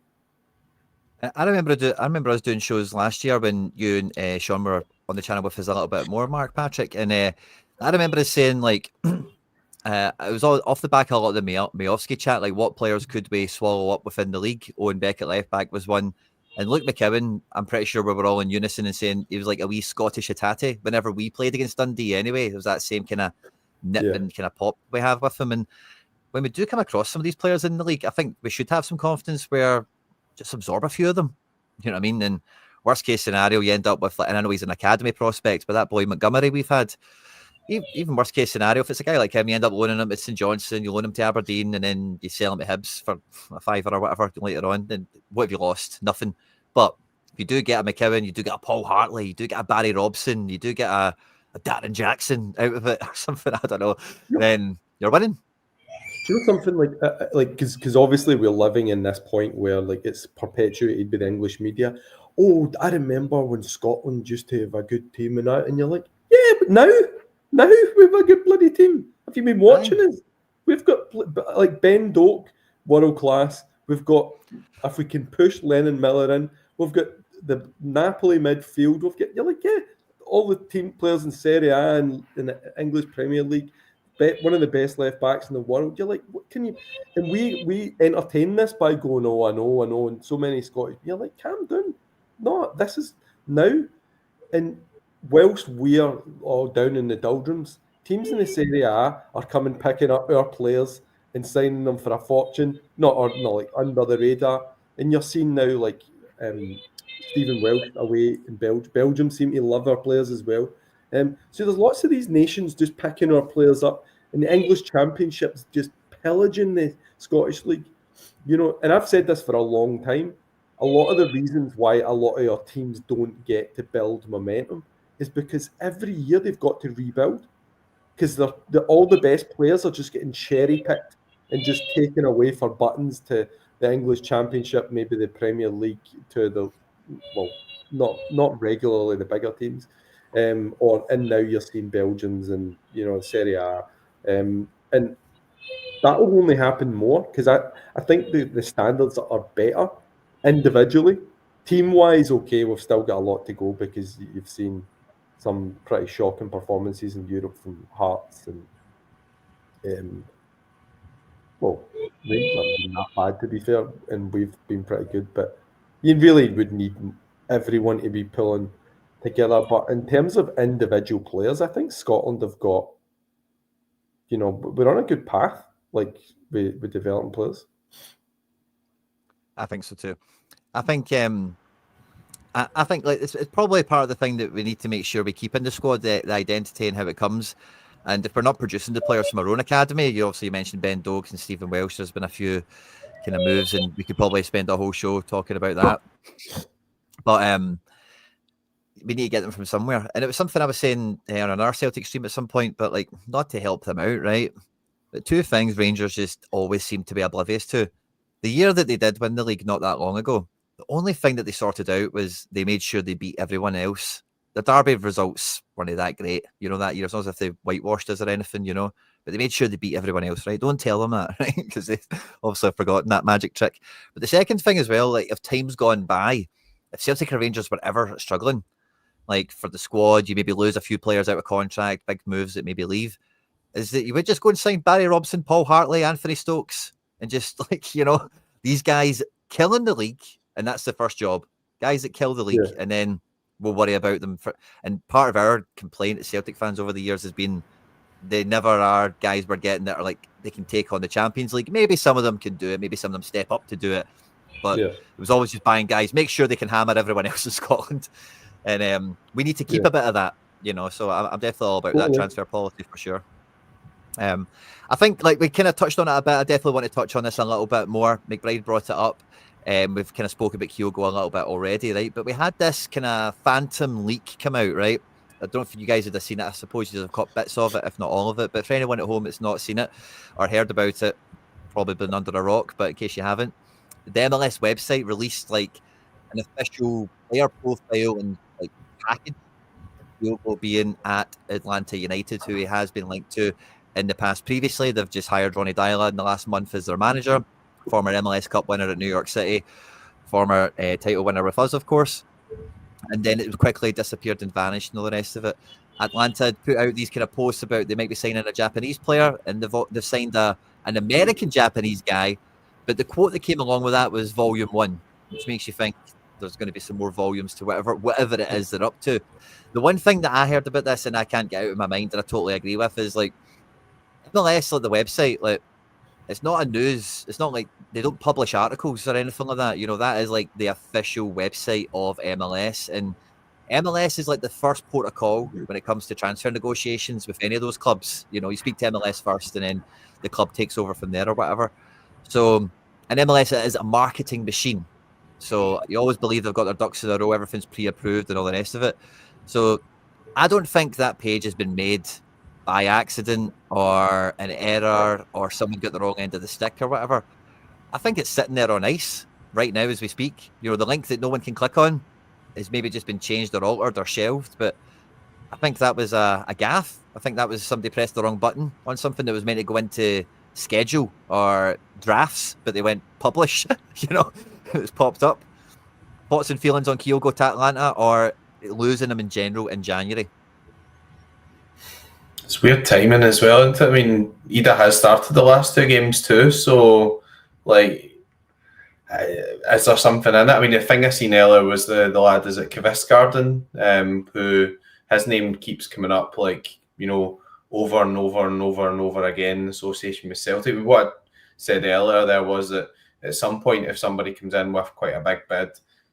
I remember us doing shows last year when you and Sean were on the channel with us a little bit more, Mark Patrick, and I remember us saying like it was all off the back of a lot of the Mayovsky chat, like what players could we swallow up within the league. Owen Beck at left back was one, and Luke McKibben, I'm pretty sure we were all in unison in saying he was like a wee Scottish Hatate whenever we played against Dundee anyway. It was that same kind of nip and kind of pop we have with him. And when we do come across some of these players in the league, I think we should have some confidence where just absorb a few of them. You know what I mean? And worst case scenario, you end up with, like, and I know he's an academy prospect, but that boy Montgomery we've had, even worst case scenario, if it's a guy like him, you end up loaning him to St Johnstone, you loan him to Aberdeen, and then you sell him to Hibs for a £5 or whatever later on. Then what have you lost? Nothing. But if you do get a McKibben, you do get a Paul Hartley, you do get a Barry Robson, you do get a Darren Jackson out of it or something, I don't know, then you're winning. Do you know something like because obviously we're living in this point where like it's perpetuated by the English media. Oh, I remember when Scotland used to have a good team and that, and you're like, yeah, but now we have a good bloody team. Have you been watching us? We've got like Ben Doak, world class. We've got, if we can push Lennon Miller in, we've got the Napoli midfield. You're like, yeah, all the team players in Serie A and in the English Premier League. One of the best left backs in the world. You're like, what can you? And we entertain this by going, oh, I know, and so many Scottish. You're like, calm down. No, this is now. And whilst we're all down in the doldrums, teams in the Serie A are coming picking up our players and signing them for a fortune, not like under the radar. And you're seeing now like Stephen Welsh away in Belgium. Belgium seem to love our players as well. So there's lots of these nations just picking our players up, and the English Championship's just pillaging the Scottish League. You know, and I've said this for a long time. A lot of the reasons why a lot of our teams don't get to build momentum is because every year they've got to rebuild, because all the best players are just getting cherry picked and just taken away for buttons to the English Championship, maybe the Premier League, to the not regularly the bigger teams. And now you're seeing Belgians and, you know, Serie A. And that will only happen more because I think the standards are better individually. Team-wise, okay, we've still got a lot to go because you've seen some pretty shocking performances in Europe from Hearts and Rangers haven't been that bad to be fair, and we've been pretty good. But you really would need everyone to be pulling together. But in terms of individual players, I think Scotland have got, we're on a good path, like with developing players. I think so too. I think I think like it's probably part of the thing that we need to make sure we keep in the squad, the identity and how it comes. And if we're not producing the players from our own academy, you obviously mentioned Ben Doakes and Stephen Welsh. There's been a few kind of moves, and we could probably spend a whole show talking about that. But we need to get them from somewhere. And it was something I was saying on another Celtic stream at some point, but like not to help them out, right? But two things Rangers just always seem to be oblivious to. The year that they did win the league not that long ago, the only thing that they sorted out was they made sure they beat everyone else. The Derby results weren't that great, that year. It's not as if they whitewashed us or anything, but they made sure they beat everyone else, right? Don't tell them that, right? Because they obviously have forgotten that magic trick. But the second thing as well, like if time's gone by, if Celtic or Rangers were ever struggling, like for the squad, you maybe lose a few players out of contract, big moves that maybe leave, is that you would just go and sign Barry Robson, Paul Hartley, Anthony Stokes, and just these guys killing the league, and that's the first job. Guys that kill the league, and then we'll worry about them. And part of our complaint as Celtic fans over the years has been they never are guys we're getting that are like they can take on the Champions League. Maybe some of them can do it. Maybe some of them step up to do it. But it was always just buying guys, make sure they can hammer everyone else in Scotland. And we need to keep a bit of that, So I'm definitely all about that transfer policy for sure. I think like we kind of touched on it a bit. I definitely want to touch on this a little bit more. McBride brought it up. We've kind of spoke about Kyogo a little bit already, right? But we had this kind of phantom leak come out, right? I don't know if you guys have seen it. I suppose you have caught bits of it, if not all of it. But for anyone at home that's not seen it or heard about it, probably been under a rock. But in case you haven't, the MLS website released like an official player profile and like package. Kyogo being at Atlanta United, who he has been linked to in the past previously. They've just hired Ronnie Dyla in the last month as their manager. Former MLS Cup winner at New York City, former title winner with us, of course. And then it quickly disappeared and vanished and all the rest of it. Atlanta had put out these kind of posts about they might be signing a Japanese player, and they've signed an American-Japanese guy, but the quote that came along with that was Volume 1, which makes you think there's going to be some more volumes to whatever it is they're up to. The one thing that I heard about this and I can't get out of my mind and I totally agree with is like MLS, like the website, like it's not a news. It's not like they don't publish articles or anything like that. That is like the official website of MLS. And MLS is like the first port of call when it comes to transfer negotiations with any of those clubs. You speak to MLS first and then the club takes over from there or whatever. So, and MLS is a marketing machine. So you always believe they've got their ducks in a row. Everything's pre-approved and all the rest of it. So I don't think that page has been made by accident or an error or someone got the wrong end of the stick or whatever. I think it's sitting there on ice right now as we speak. The link that no one can click on has maybe just been changed or altered or shelved, but I think that was a gaffe. I think that was somebody pressed the wrong button on something that was meant to go into schedule or drafts, but they went publish. It was popped up. Thoughts and feelings on Kyogo to Atlanta or losing him in general in January? It's weird timing as well, isn't it? I mean, Ida has started the last two games too, so like, is there something in it? I mean, the thing I seen earlier was the lad is at Kvisgarden, who his name keeps coming up like over and over and over and over again in association with Celtic. What I said earlier there was that at some point, if somebody comes in with quite a big bid,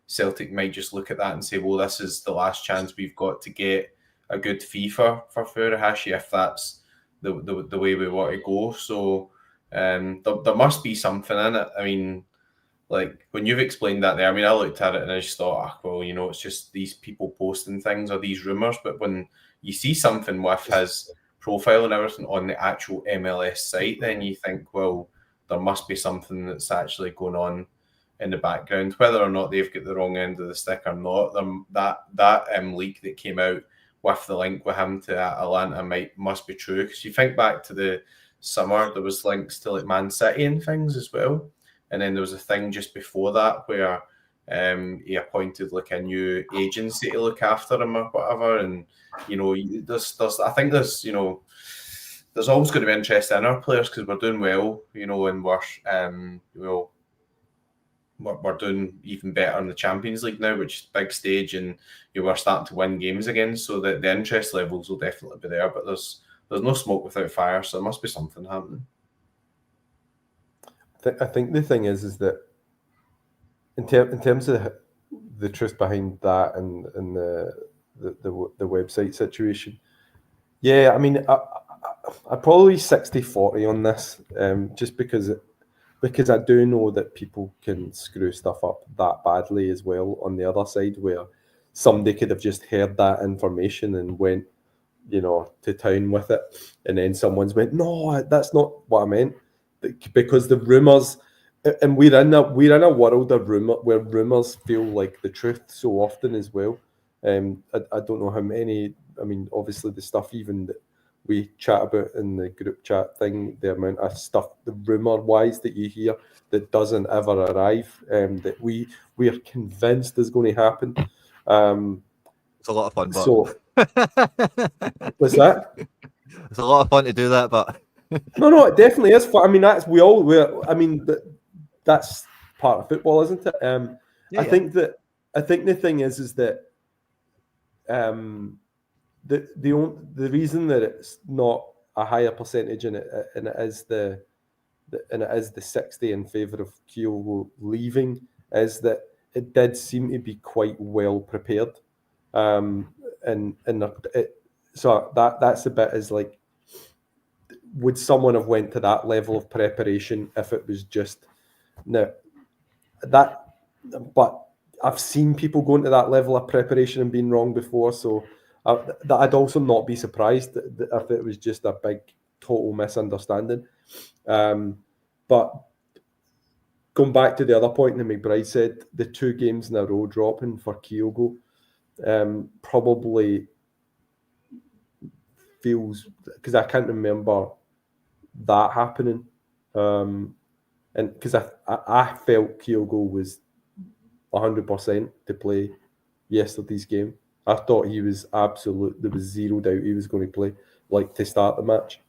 Celtic might just look at that and say, well, this is the last chance we've got to get a good fee for Furuhashi if that's the way we want to go. So there must be something in it. I mean, like when you've explained that there, I mean, I looked at it and I just thought, it's just these people posting things or these rumours. But when you see something with his profile and everything on the actual MLS site, then you think, well, there must be something that's actually going on in the background, whether or not they've got the wrong end of the stick or not. That leak that came out with the link with him to Atlanta must be true, because you think back to the summer, there was links to like Man City and things as well, and then there was a thing just before that where He appointed like a new agency to look after him or whatever, and there's I think there's there's always going to be interest in our players because we're doing well, and we're doing even better in the Champions League now, which is a big stage, and we're starting to win games again. So the interest levels will definitely be there, but there's no smoke without fire, so there must be something happening. I think the thing is that in terms of the truth behind that and the website situation, yeah, I mean, I'd probably 60-40 on this, just because I do know that people can screw stuff up that badly as well on the other side, where somebody could have just heard that information and went, to town with it, and then someone's went, no, that's not what I meant, because the rumours, and we're in a world of rumour where rumours feel like the truth so often as well. I don't know how many. I mean, obviously the stuff even that we chat about in the group chat thing, the amount of stuff, the rumour wise that you hear that doesn't ever arrive, that we are convinced is going to happen. It's a lot of fun. But... So, what's that? It's a lot of fun to do that, but no, it definitely is fun. I mean, that's part of football, isn't it? I think the thing is that the reason that it's not a higher percentage and it is the 60 in favour of Kyogo leaving is that it did seem to be quite well prepared, so that's a bit is like, would someone have went to that level of preparation if it was just but I've seen people going to that level of preparation and being wrong before, so I'd also not be surprised if it was just a big total misunderstanding. But going back to the other point that McBride said, the 2 games in a row dropping for Kyogo probably feels, because I can't remember that happening, and because I felt Kyogo was 100% to play yesterday's game. I thought he was there was zero doubt he was going to play, like, to start the match.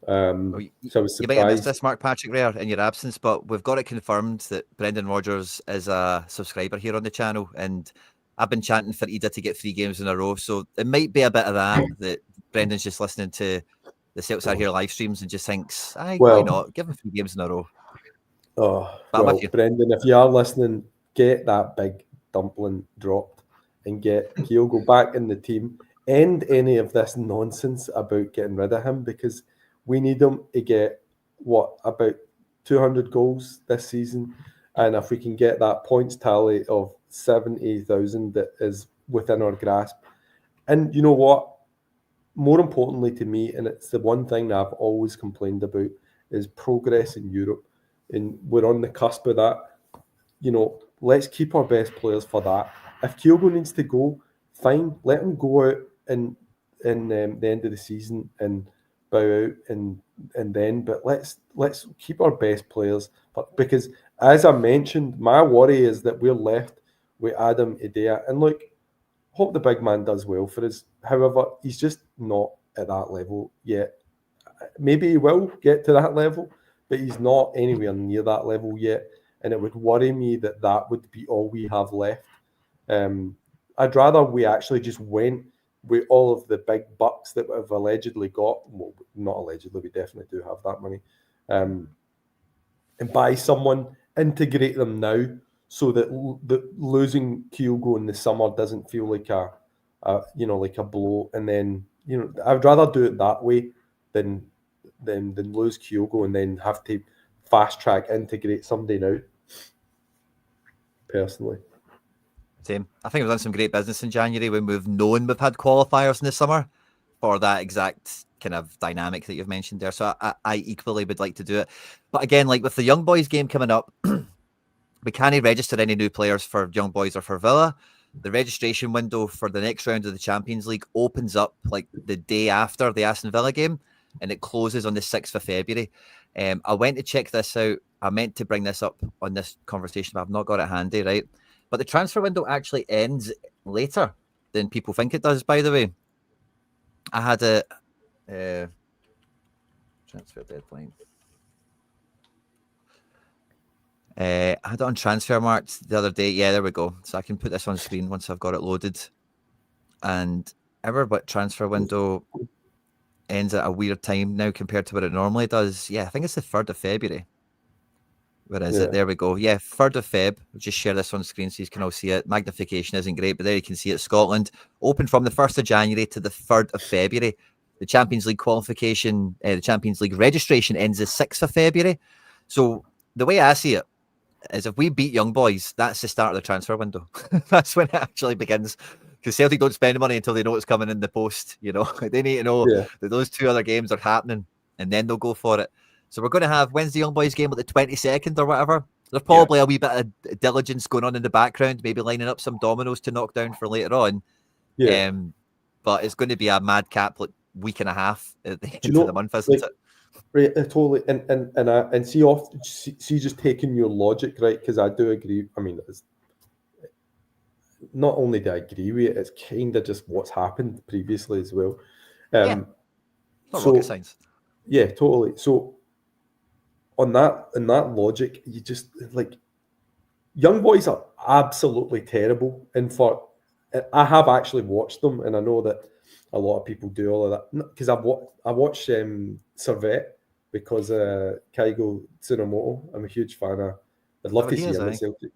So I was surprised. You might have missed this, Mark Patrick Rare, in your absence, but we've got it confirmed that Brendan Rodgers is a subscriber here on the channel, and I've been chanting for Ida to get 3 games in a row, so it might be a bit of that Brendan's just listening to the Celtics Are Here live streams and just thinks, why not? Give him 3 games in a row. Oh, well, Brendan, if you are listening, get that big dumpling dropped and get Kyogo back in the team, end any of this nonsense about getting rid of him, because we need him to get, about 200 goals this season, and if we can get that points tally of 70,000 that is within our grasp. And you know what? More importantly to me, and it's the one thing that I've always complained about, is progress in Europe. And we're on the cusp of that. Let's keep our best players for that. If Kyogo needs to go, fine, let him go out in the end of the season and bow out and then. But let's keep our best players, because as I mentioned, my worry is that we're left with Adam Idea, and look, hope the big man does well for us. However, he's just not at that level yet. Maybe he will get to that level, but he's not anywhere near that level yet. And it would worry me that would be all we have left. I'd rather we actually just went with all of the big bucks that we've allegedly got. Well, not allegedly, we definitely do have that money. And buy someone, integrate them now, so that losing Kyogo in the summer doesn't feel like a blow. And then, I'd rather do it that way than lose Kyogo and then have to fast track integrate somebody now. Personally, same. I think we've done some great business in January when we've known we've had qualifiers in the summer for that exact kind of dynamic that you've mentioned there. So I equally would like to do it. But again, like with the Young Boys game coming up, we can't register any new players for Young Boys or for Villa. The registration window for the next round of the Champions League opens up like the day after the Aston Villa game, and it closes on the 6th of February. I went to check this out. I meant to bring this up on this conversation, but I've not got it handy, right? But the transfer window actually ends later than people think it does, by the way. I had a transfer deadline. I had it on Transfermarkt the other day. Yeah, there we go. So I can put this on screen once I've got it loaded. And our transfer window ends at a weird time now compared to what it normally does. Yeah, I think it's the 3rd of February. Where is it? There we go. Yeah, 3rd of Feb. I'll just share this on screen so you can all see it. Magnification isn't great, but there you can see it. Scotland open from the 1st of January to the 3rd of February. The Champions League qualification, the Champions League registration ends the 6th of February. So the way I see it is if we beat Young Boys, that's the start of the transfer window. That's when it actually begins. Because Celtic don't spend money until they know it's coming in the post. You know, they need to know that those 2 other games are happening, and then they'll go for it. So we're going to have Wednesday Young Boys game at the 22nd or whatever. There's probably a wee bit of diligence going on in the background, maybe lining up some dominoes to knock down for later on. Yeah. But it's going to be a madcap week and a half at the end of the month, isn't it? Right, totally. And see just taking your logic, right? Because I do agree. I mean, it's, not only do I agree with it, it's kind of just what's happened previously as well. Not rocket science. Yeah, totally. So on that logic, you just Young Boys are absolutely terrible. And I have actually watched them, and I know that a lot of people do all of that because I watched Servette because Kyogo Furuhashi. I'm a huge fan of. I'd love to see him at Celtic.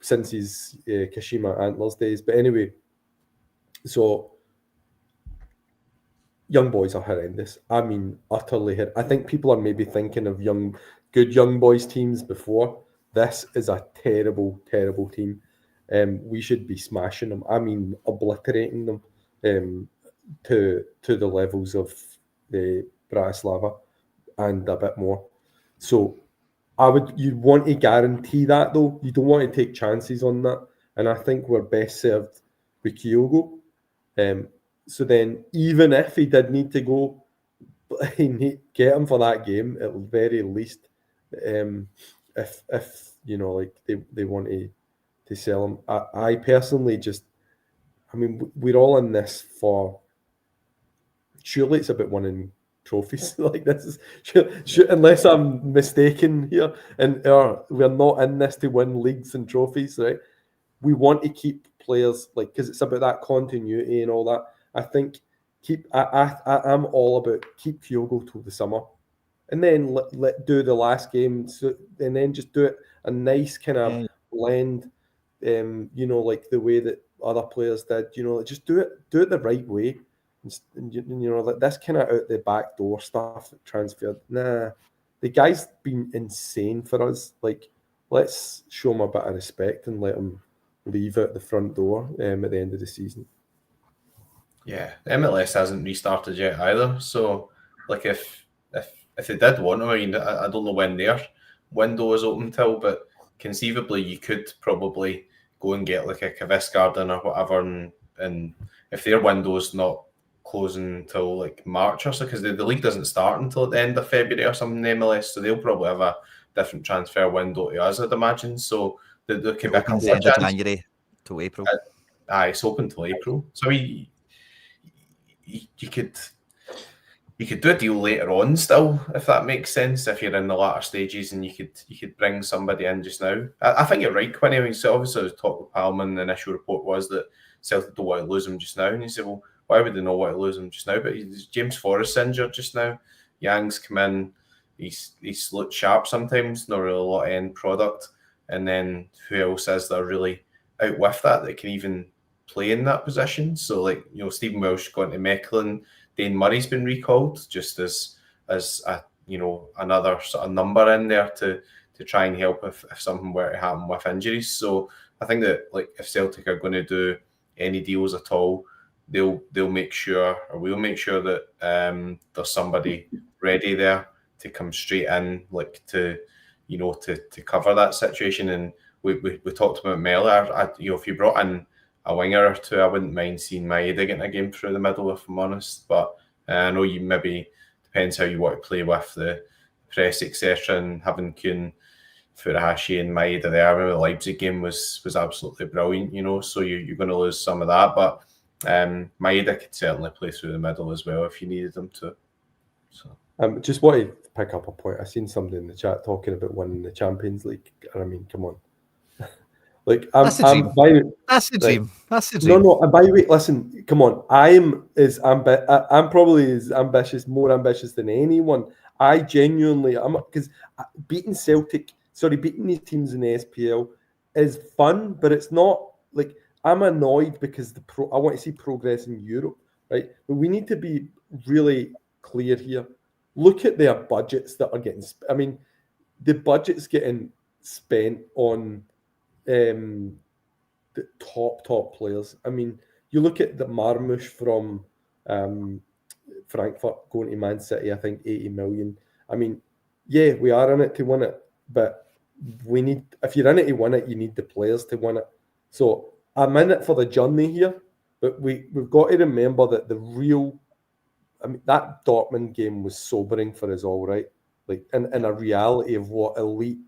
Since his Kashima Antlers days, but anyway, so Young Boys are horrendous. I mean, utterly. I think people are maybe thinking of good Young Boys teams before. This is a terrible, terrible team. We should be smashing them. I mean, obliterating them to the levels of the Bratislava and a bit more. So you'd want to guarantee that though. You don't want to take chances on that. And I think we're best served with Kyogo. So then, even if he did need to go, get him for that game at the very least. If you know, like they want to sell him. I personally we're all in this for. Surely it's about winning trophies. Like this is unless I'm mistaken here, and we're not in this to win leagues and trophies, right? We want to keep players because it's about that continuity and all that. I think I'm all about keep Kyogo till the summer, and then let do the last game, and then just do it a nice kind of blend, like the way that other players did. Just do it the right way. And, this kind of out the back door stuff transferred. Nah, the guy's been insane for us. Let's show him a bit of respect and let him leave out the front door at the end of the season. Yeah, MLS hasn't restarted yet either. So, if they did want him, I mean, I don't know when their window is open till, but conceivably you could probably go and get a Kavissgarden or whatever, and if their window's not closing until March or so, because the league doesn't start until at the end of February or something in MLS, so they'll probably have a different transfer window to us, I'd imagine. So there could be a couple of January to April. It's open till April. So you could do a deal later on still, if that makes sense, if you're in the latter stages, and you could bring somebody in just now. I think you're right, Quinny. I mean, so obviously I was talking with Palman, the initial report was that Celtic don't want to lose him just now, and he said, well, why would they not want to lose him just now? But James Forrest's injured just now. Yang's come in. He's looked sharp sometimes, not really a lot of end product. And then who else is there really out with that can even play in that position? So Stephen Welsh going to Mechelen. Dane Murray's been recalled just as a another sort of number in there to try and help if something were to happen with injuries. So I think that if Celtic are going to do any deals at all, they'll make sure, or we'll make sure that there's somebody ready there to come straight in, to cover that situation. And we talked about Mellor. If you brought in a winger or two, I wouldn't mind seeing Maeda getting a game through the middle, if I'm honest. But I know you maybe depends how you want to play with the press, etc., and having Kuhn Furuhashi and Maeda there. I remember the Leipzig game was absolutely brilliant, you know, so you're going to lose some of that. But Maeda could certainly play through the middle as well if you needed him to. So. Just wanted to pick up a point. I seen somebody in the chat talking about winning the Champions League. And I mean, come on. Like, That's the dream. That's the dream. That's the dream. No. And by the way, listen, come on. I'm probably as ambitious, more ambitious than anyone. I genuinely am, because beating these teams in the SPL is fun, but it's not like I'm annoyed because I want to see progress in Europe, right? But we need to be really clear here. Look at their budgets that are getting. I mean, the budget's getting spent on the top players. I mean, you look at the Marmoush from Frankfurt going to Man City, I think 80 million. I mean, yeah, we are in it to win it, but if you're in it to win it, you need the players to win it. So I'm in it for the journey here, but we've got to remember that that Dortmund game was sobering for us all, right? Like, in a reality of what elite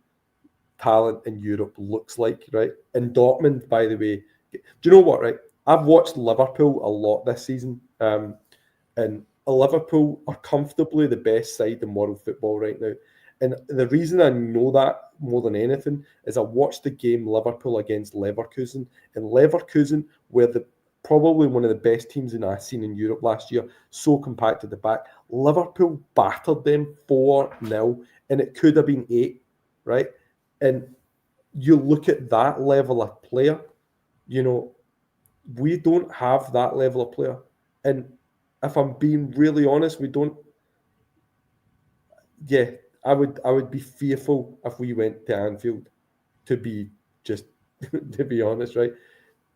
talent in Europe looks like, right? And Dortmund, by the way, do you know what, right? I've watched Liverpool a lot this season, and Liverpool are comfortably the best side in world football right now. And the reason I know that more than anything is I watched the game Liverpool against Leverkusen, and Leverkusen were probably one of the best teams I've seen in Europe last year, so compact at the back. Liverpool battered them 4-0, and it could have been 8, right? And you look at that level of player, you know, we don't have that level of player. And if I'm being really honest, we don't. Yeah, I would be fearful if we went to Anfield, to be honest, right?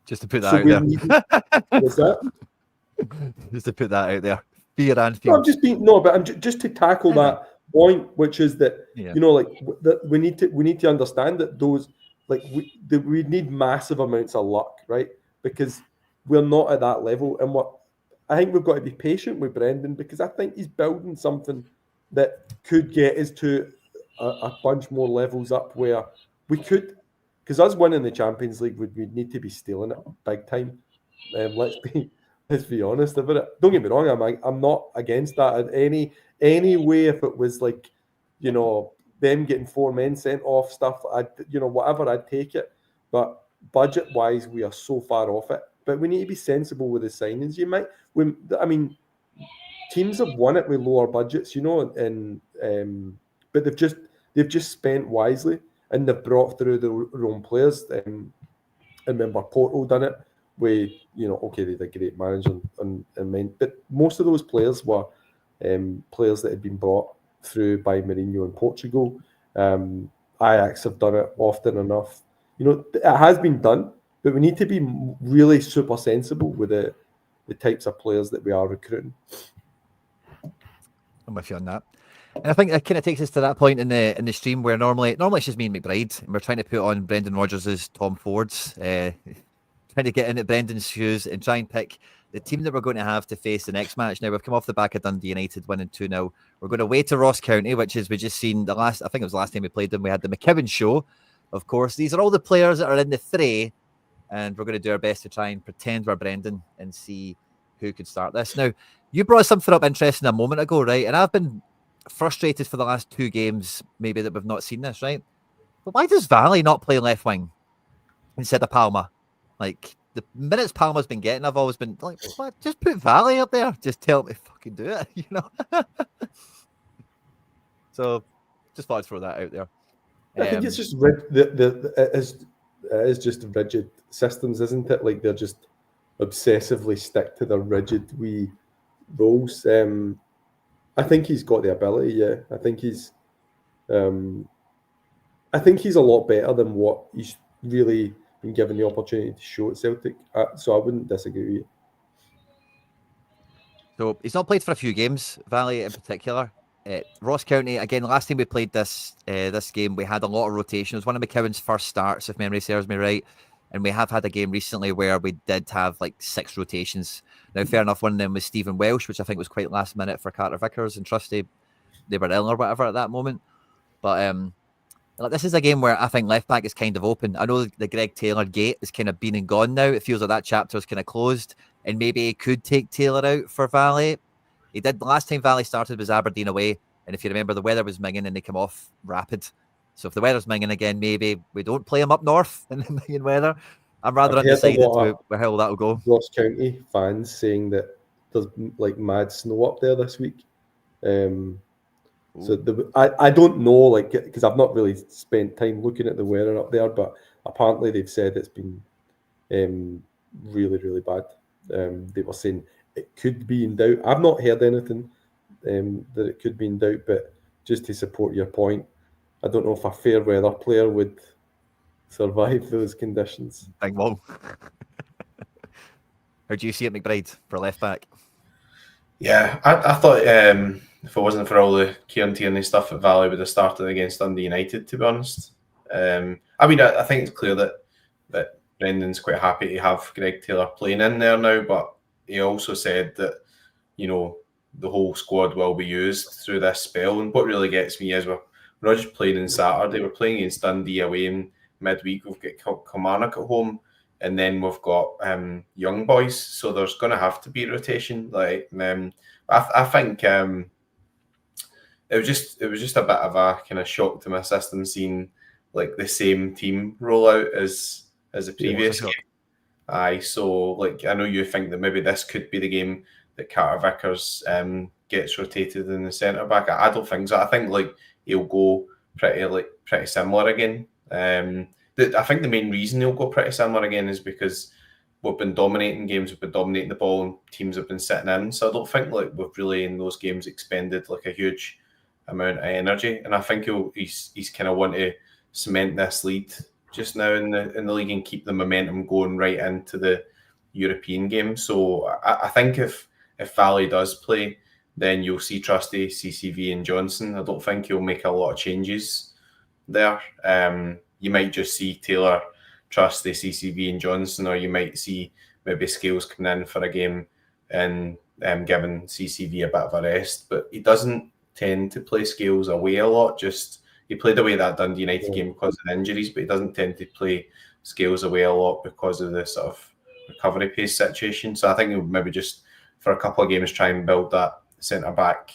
Just to put that out there. What's that? Just to put that out there. Fear Anfield. No, I'm just to tackle that point, which is that you know, like, that we need to understand that those, like, we need massive amounts of luck, right? Because we're not at that level, and I think we've got to be patient with Brendan, because I think he's building something that could get us to a bunch more levels up, where we could, because us winning the Champions League would need to be stealing it big time. Let's be honest about it. Don't get me wrong, I'm not against that in any way. If it was like, you know, them getting 4 men sent off, stuff, whatever, I'd take it. But budget wise, we are so far off it. But we need to be sensible with the signings. Teams have won it with lower budgets, you know, and but they've just spent wisely, and they've brought through their own players. I remember Porto done it with, you know, okay, they did great managing but most of those players were players that had been brought through by Mourinho in Portugal. Ajax have done it often enough. You know, it has been done, but we need to be really super sensible with the types of players that we are recruiting. I'm with you on that. And I think that kind of takes us to that point in the stream where normally it's just me and McBride, and we're trying to put on Brendan Rodgers' Tom Ford's, trying to get into Brendan's shoes and try and pick the team that we're going to have to face the next match. Now, we've come off the back of Dundee United winning 2-0. We're going away to Ross County, which is, we just seen I think it was the last time we played them. We had the McKibben show, of course. These are all the players that are in the fray, and we're going to do our best to try and pretend we're Brendan and see who could start this. Now, you brought something up interesting a moment ago, right? And I've been frustrated for the last 2 games, maybe, that we've not seen this, right? But why does Valley not play left wing instead of Palma? Like, the minutes Palma's been getting, I've always been like, what? Just put Valley up there. Just tell him to fucking do it, you know? So, just thought I'd throw that out there. I think it's just it's just rigid systems, isn't it? Like, they're just obsessively stick to the rigid wee roles. I think he's got the ability. Yeah, I think he's a lot better than what he's really been given the opportunity to show at Celtic. So I wouldn't disagree with you. So he's not played for a few games, Valley in particular. Ross County, again, last time we played this game, we had a lot of rotation. It was one of McKibben's first starts, if memory serves me right. And we have had a game recently where we did have like 6 rotations. Now, fair enough, one of them was Stephen Welsh, which I think was quite last minute for Carter Vickers and Trusty. They were ill or whatever at that moment. But Like, this is a game where I think left back is kind of open. I know the Greg Taylor gate is kind of been and gone now. It feels like that chapter is kind of closed, and maybe he could take Taylor out for Valley. He did last time Valley started was Aberdeen away, and if you remember, the weather was minging and they come off rapid. So if the weather's minging again, maybe we don't play him up north in the minging weather. I'm rather I've heard a undecided lot to how that'll go. Ross County fans saying that there's like mad snow up there this week. So I don't know, like, because I've not really spent time looking at the weather up there, but apparently they've said it's been really, really bad. They were saying it could be in doubt. I've not heard anything that it could be in doubt, but just to support your point, I don't know if a fair weather player would survive those conditions. Big Wong. How do you see it, McBride, for left back? Yeah, I thought if it wasn't for all the Kieran Tierney stuff at Valley, would have started against Dundee United, to be honest. I mean, I think it's clear that Brendan's quite happy to have Greg Taylor playing in there now, but he also said that, you know, the whole squad will be used through this spell. And what really gets me is we're not just playing on Saturday, we're playing against Dundee away in midweek. We've got Kilmarnock at home, and then we've got young boys, so there's going to have to be rotation. Like, I think it was just a bit of a kind of shock to my system seeing like the same team roll out as the previous game. Aye, so like I know you think that maybe this could be the game that Carter Vickers gets rotated in the centre back. I don't think so. I think like he'll go pretty similar again. I think the main reason he'll go pretty similar again is because we've been dominating games, we've been dominating the ball, and teams have been sitting in. So I don't think like we've really in those games expended like a huge amount of energy. And I think he's kind of want to cement this lead just now in the league and keep the momentum going right into the European game. So I think if Valley does play, then you'll see Trusty, CCV, and Johnson. I don't think he'll make a lot of changes there. You might just see Taylor, Trusty, CCV, and Johnson, or you might see maybe Scales coming in for a game and giving CCV a bit of a rest. But he doesn't tend to play Scales away a lot. He played away that Dundee United game because of injuries, but he doesn't tend to play Scales away a lot because of the sort of recovery pace situation. So I think he'll maybe just for a couple of games try and build that centre back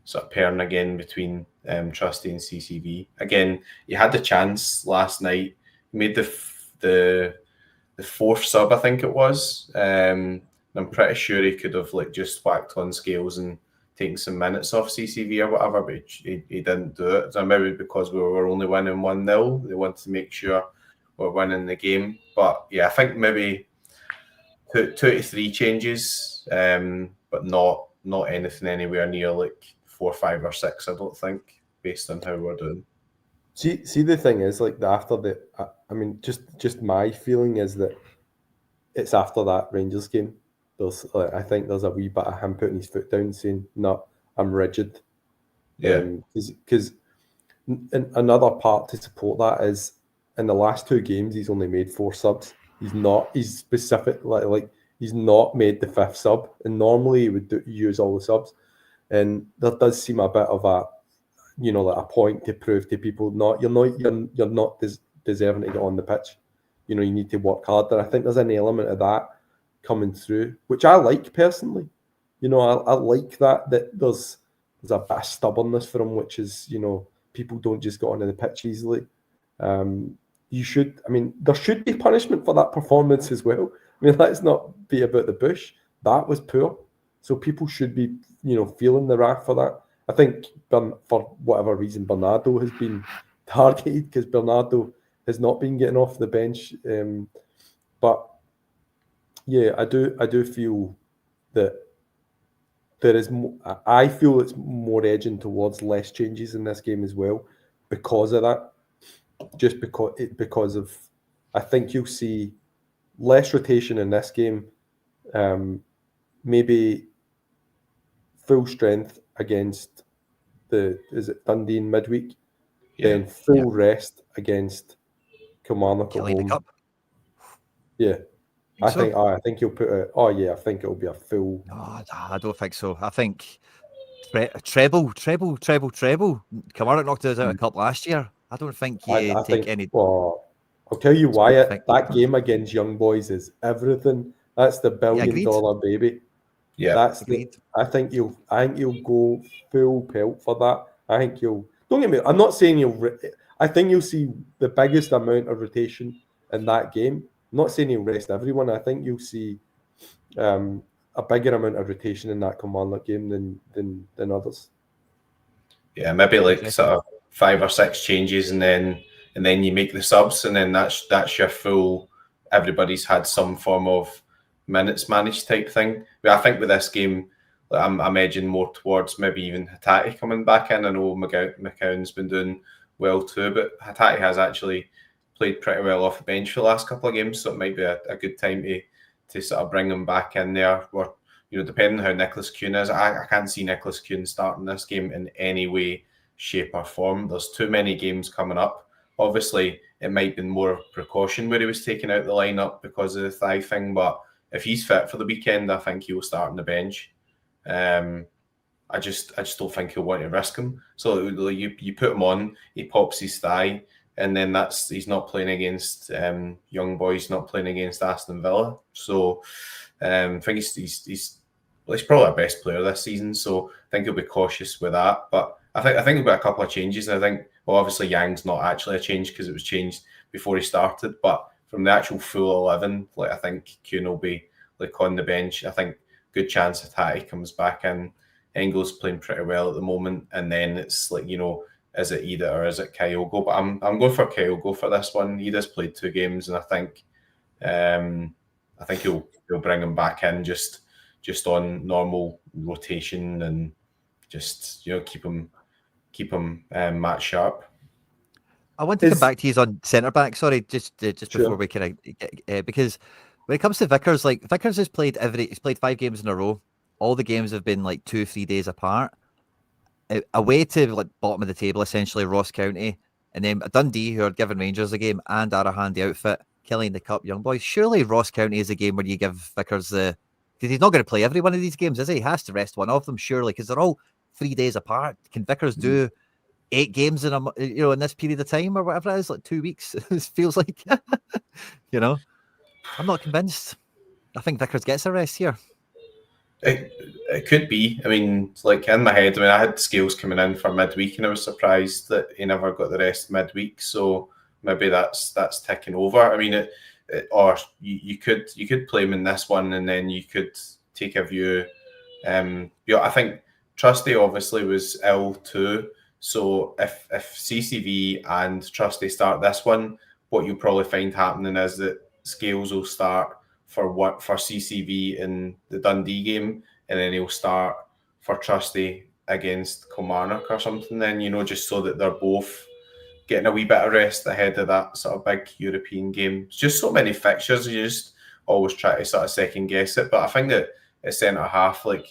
sort of pairing again between Trusty and CCV. Again, he had the chance last night. He made the fourth sub, I think it was. I'm pretty sure he could have like just whacked on Scales and taken some minutes off CCV or whatever, but he didn't do it. So maybe because we were only winning 1-0, they wanted to make sure we're winning the game. But yeah, I think maybe 2 to 3 changes, but not anything anywhere near like 4, 5, or 6. I don't think, based on how we're doing. See, the thing is, like after the, I mean, just my feeling is that it's after that Rangers game. I think there's a wee bit of him putting his foot down, saying, "No, I'm rigid." Yeah. Because another part to support that is in the last 2 games he's only made 4 subs. He's specific like he's not made the 5th sub, and normally he would use all the subs. And there does seem a bit of a, like a point to prove to people, you're not deserving to get on the pitch. You need to work harder. I think there's an element of that coming through, which I like personally. I like that there's a bit of stubbornness for him, which is, people don't just get onto the pitch easily. There should be punishment for that performance as well. I mean, let's not be about the bush. That was poor. So people should be, feeling the wrath for that. I think for whatever reason, Bernardo has been targeted because Bernardo has not been getting off the bench. But yeah, I do feel that there is. I feel it's more edging towards less changes in this game as well because of that. Just because of, I think you'll see less rotation in this game. Maybe full strength against Dundee in midweek, then full rest against Kilmarnock at home. Cup. Yeah, I think he'll put I think it'll be a full. No, I don't think so. I think treble. Kilmarnock knocked us out a cup last year. I don't think you I take think. any. Well, I'll tell you why. I think- That game against Young Boys is everything. That's the agreed. $1 billion baby. Yeah, That's Agreed. I think you'll go full pelt for that. I think you'll. Don't get me. I'm not saying I think you'll see the biggest amount of rotation in that game. I'm not saying you'll rest everyone. I think you'll see a bigger amount of rotation in that Kilmarnock game than others. yeah, maybe like sort of 5 or 6 changes, and then you make the subs, and then that's your full. Everybody's had some form of minutes managed type thing. But I think with this game, I'm edging more towards maybe even Hatate coming back in. I know McCown's been doing well too, but Hatate has actually played pretty well off the bench for the last couple of games, so it might be a good time to sort of bring him back in there. Or, depending on how Nicolas Kuhn is, I can't see Nicolas Kuhn starting this game in any way, shape or form. There's too many games coming up. Obviously, it might have been more precaution where he was taking out the lineup because of the thigh thing, but if he's fit for the weekend, I think he will start on the bench. I just don't think he'll want to risk him. So you put him on, he pops his thigh, and then he's not playing against Young Boys, not playing against Aston Villa. So I think he's probably our best player this season. So I think he'll be cautious with that. But I think he'll be a couple of changes, and I think obviously Yang's not actually a change because it was changed before he started. But from the actual full 11, I think Kuhn will be on the bench. I think good chance Hatate comes back in. Engels playing pretty well at the moment, and then it's is it Ida or is it Kyogo? But I'm going for Kyogo for this one. Ida's played 2 games, and I think he'll bring him back in just on normal rotation and just keep him match sharp. I want to come back to you on centre back. Sorry, just before Sure. we kind of because when it comes to Vickers, Vickers has played he's played 5 games in a row. All the games have been 2-3 days apart. Away to bottom of the table, essentially Ross County, and then Dundee, who are giving Rangers a game, and Arahan the outfit, killing the cup Young Boys. Surely Ross County is a game where you give Vickers because he's not going to play every one of these games, is he? He has to rest one of them, surely, because they're all 3 days apart. Can Vickers do 8 games in in this period of time or whatever it is, 2 weeks? It feels like, I'm not convinced. I think Vickers gets a rest here. It could be. I mean, in my head, I had Scales coming in for midweek, and I was surprised that he never got the rest midweek. So maybe that's ticking over. I mean, or you could play him in this one, and then you could take a view. I think Trusty obviously was ill too. So if CCV and Trusty start this one, what you'll probably find happening is that Scales will start for CCV in the Dundee game, and then he'll start for Trusty against Kilmarnock or something. Then just so that they're both getting a wee bit of rest ahead of that sort of big European game. It's just so many fixtures, you just always try to sort of second guess it. But I think that at centre half, we'll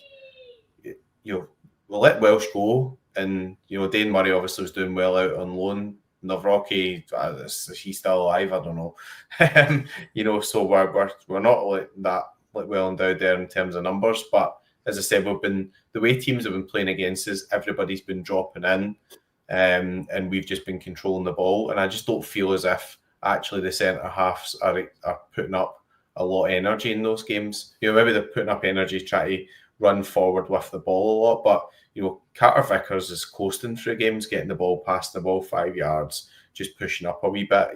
let Welsh go, and Dane Murray obviously was doing well out on loan. Navrocki, is he still alive? I don't know. So we're not that well endowed there in terms of numbers. But as I said, the way teams have been playing against us, everybody's been dropping in, and we've just been controlling the ball. And I just don't feel as if actually the centre halves are putting up a lot of energy in those games. Maybe they're putting up energy trying to run forward with the ball a lot, but Carter Vickers is coasting through games, getting the ball past the ball 5 yards, just pushing up a wee bit.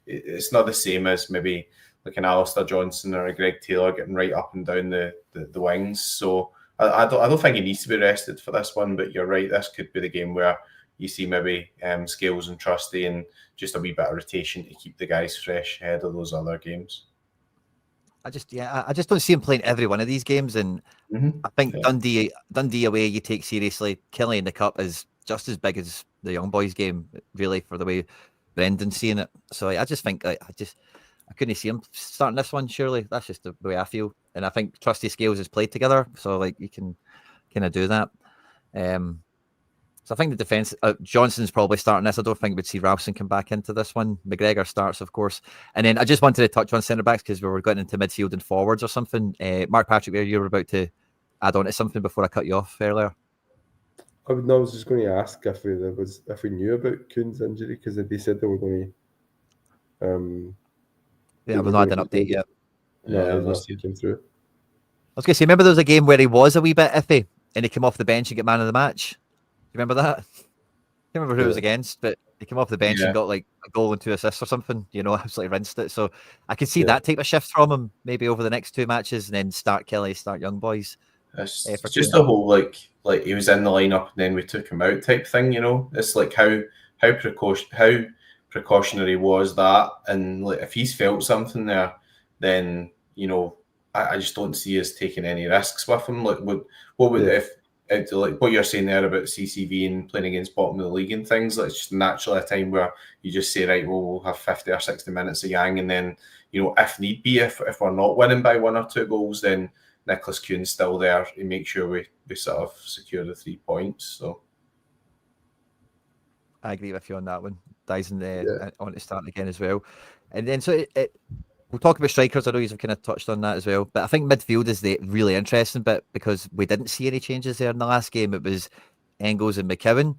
It's not the same as maybe an Alistair Johnson or a Greg Taylor getting right up and down the wings. So I don't think he needs to be rested for this one, but you're right, this could be the game where you see maybe Scales and Trusty and just a wee bit of rotation to keep the guys fresh ahead of those other games. I just don't see him playing every one of these games, and I think Dundee away you take seriously. Killie in the cup is just as big as the Young Boys game, really, for the way Brendan's seeing it. So I just think I couldn't see him starting this one. Surely that's just the way I feel, and I think Trusty Scales has played together, so you can kind of do that. So I think the defence, Johnson's probably starting this. I don't think we'd see Ralston come back into this one. McGregor starts, of course. And then I just wanted to touch on centre-backs because we were getting into midfield and forwards or something. Mark Patrick, you were about to add on to something before I cut you off earlier. I was just going to ask if we knew about Kuhn's injury, because they said they were going to. Yeah, we've not had an update yet. No, nothing came through. I was going to say, remember there was a game where he was a wee bit iffy and he came off the bench and got man of the match? Do you remember that? I can't remember who it was against, but he came off the bench and got like a goal and 2 assists or something. Absolutely rinsed it. So I could see that type of shift from him maybe over the next 2 matches, and then start Kelly, start young boys. It's just a whole like he was in the lineup and then we took him out type thing. It's like how precautionary was that, and like if he's felt something there, then I just don't see us taking any risks with him. Like what would if like what you're saying there about CCV and playing against bottom of the league and things, like it's just naturally a time where you just say, right, well, we'll have 50 or 60 minutes of Yang, and then if need be, if we're not winning by 1 or 2 goals, then Nicolas Kuhn's still there to make sure we sort of secure the 3 points. So I agree with you on that one. Daizen on to start again as well. And then we'll talk about strikers. I know you've kind of touched on that as well, but I think midfield is the really interesting bit, because we didn't see any changes there in the last game. It was Engels and McKeown.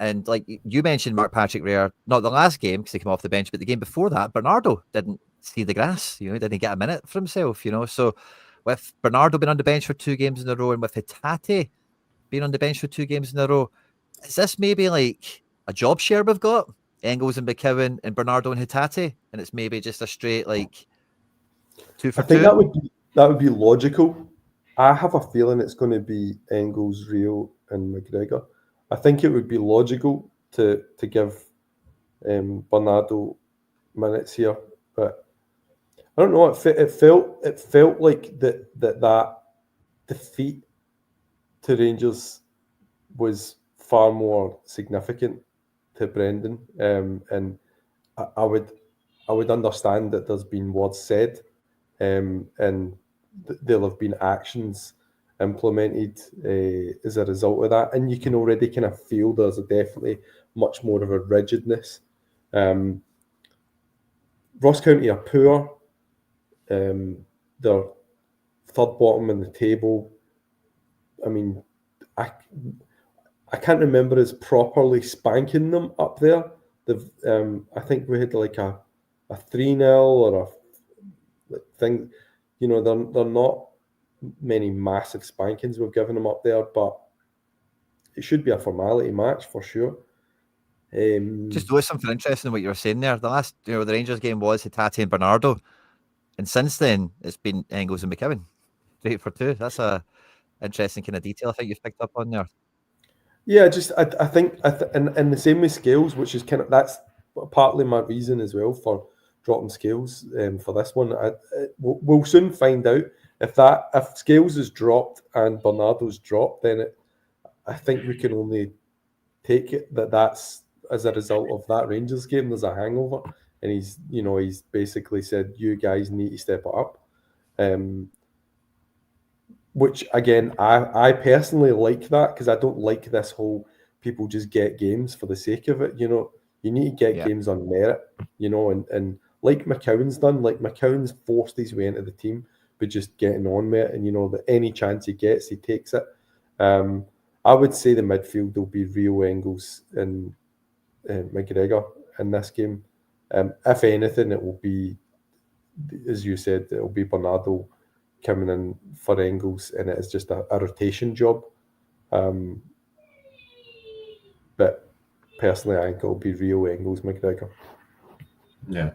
And like you mentioned, Mark Patrick Rare, not the last game because he came off the bench, but the game before that, Bernardo didn't see the grass. He didn't get a minute for himself. So with Bernardo being on the bench for 2 games in a row, and with Hatate being on the bench for 2 games in a row, is this maybe like a job share we've got? Engels and McKeown and Bernardo and Hatate, and it's maybe just a straight like 2 for 2. I think that would be logical. I have a feeling it's going to be Engels, Reo, and McGregor. I think it would be logical to give Bernardo minutes here, but I don't know. It felt like that defeat to Rangers was far more significant to Brendan, and I would understand that there's been words said, and there'll have been actions implemented as a result of that, and you can already kind of feel there's definitely much more of a rigidness. Ross County are poor. They're 3rd bottom in the table. I mean, I can't remember us properly spanking them up there. I think we had like a 3-0 or a thing. They're not many massive spankings we've given them up there, but it should be a formality match for sure. Just noticed something interesting in what you were saying there. The last, the Rangers game was Hatate and Bernardo, and since then it's been Engels and McKeown, 3 for 2. That's a interesting kind of detail I think you've picked up on there. Yeah, I think and the same with Scales, which is that's partly my reason as well for dropping Scales for this one. We'll soon find out if Scales is dropped and Bernardo's dropped, then I think we can only take it that's as a result of that Rangers game. There's a hangover, and he's basically said, you guys need to step it up. Which again, I personally like that, because I don't like this whole people just get games for the sake of it. You need to get games on merit. And like McKeown's done, like McKeown's forced his way into the team, but just getting on with it, and that any chance he gets, he takes it. I would say the midfield will be Reo, Engels, and McGregor in this game. If anything, it will be, as you said, it will be Bernardo coming in for Engels, and it is just a rotation job. But personally, I think it will be Reo, Engels, McGregor. Yeah.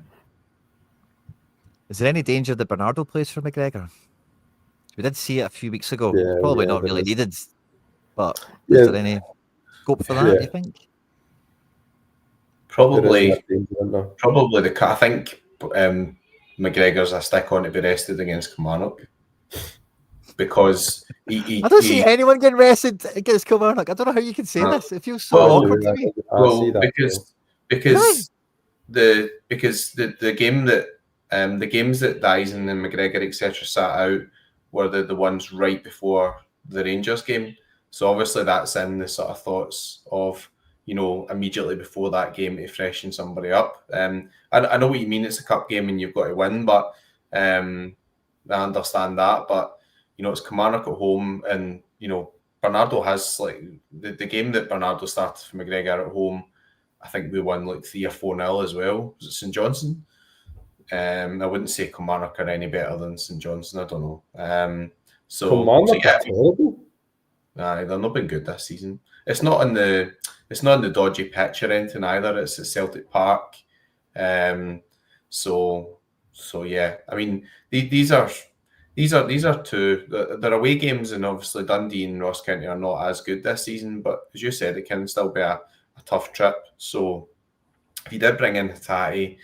Is there any danger that Bernardo plays for McGregor? We did see it a few weeks ago. Probably not really needed, but is there any scope for that, do you think? Probably I think McGregor's a stick on to be rested against Kilmarnock, because I don't see anyone getting rested against Kilmarnock. I don't know how you can say this. It feels so awkward to me. Because the game that the games that Daizen and McGregor etc. sat out were the ones right before the Rangers game. So obviously that's in the sort of thoughts of immediately before that game to freshen somebody up. I know what you mean. It's a cup game and you've got to win, but I understand that. But it's Kilmarnock at home, and Bernardo has like the game that Bernardo started for McGregor at home. I think we won like 3 or 4-0 as well. Was it St Johnstone? I wouldn't say Kilmarnock are any better than St Johnstone. I don't know. Kilmarnock yeah, are terrible. they're not been good this season. It's not in the dodgy pitch or anything either. It's at Celtic Park. So yeah. I mean, these are two. They're away games, and obviously Dundee and Ross County are not as good this season. But as you said, it can still be a tough trip. So if you did bring in Hatate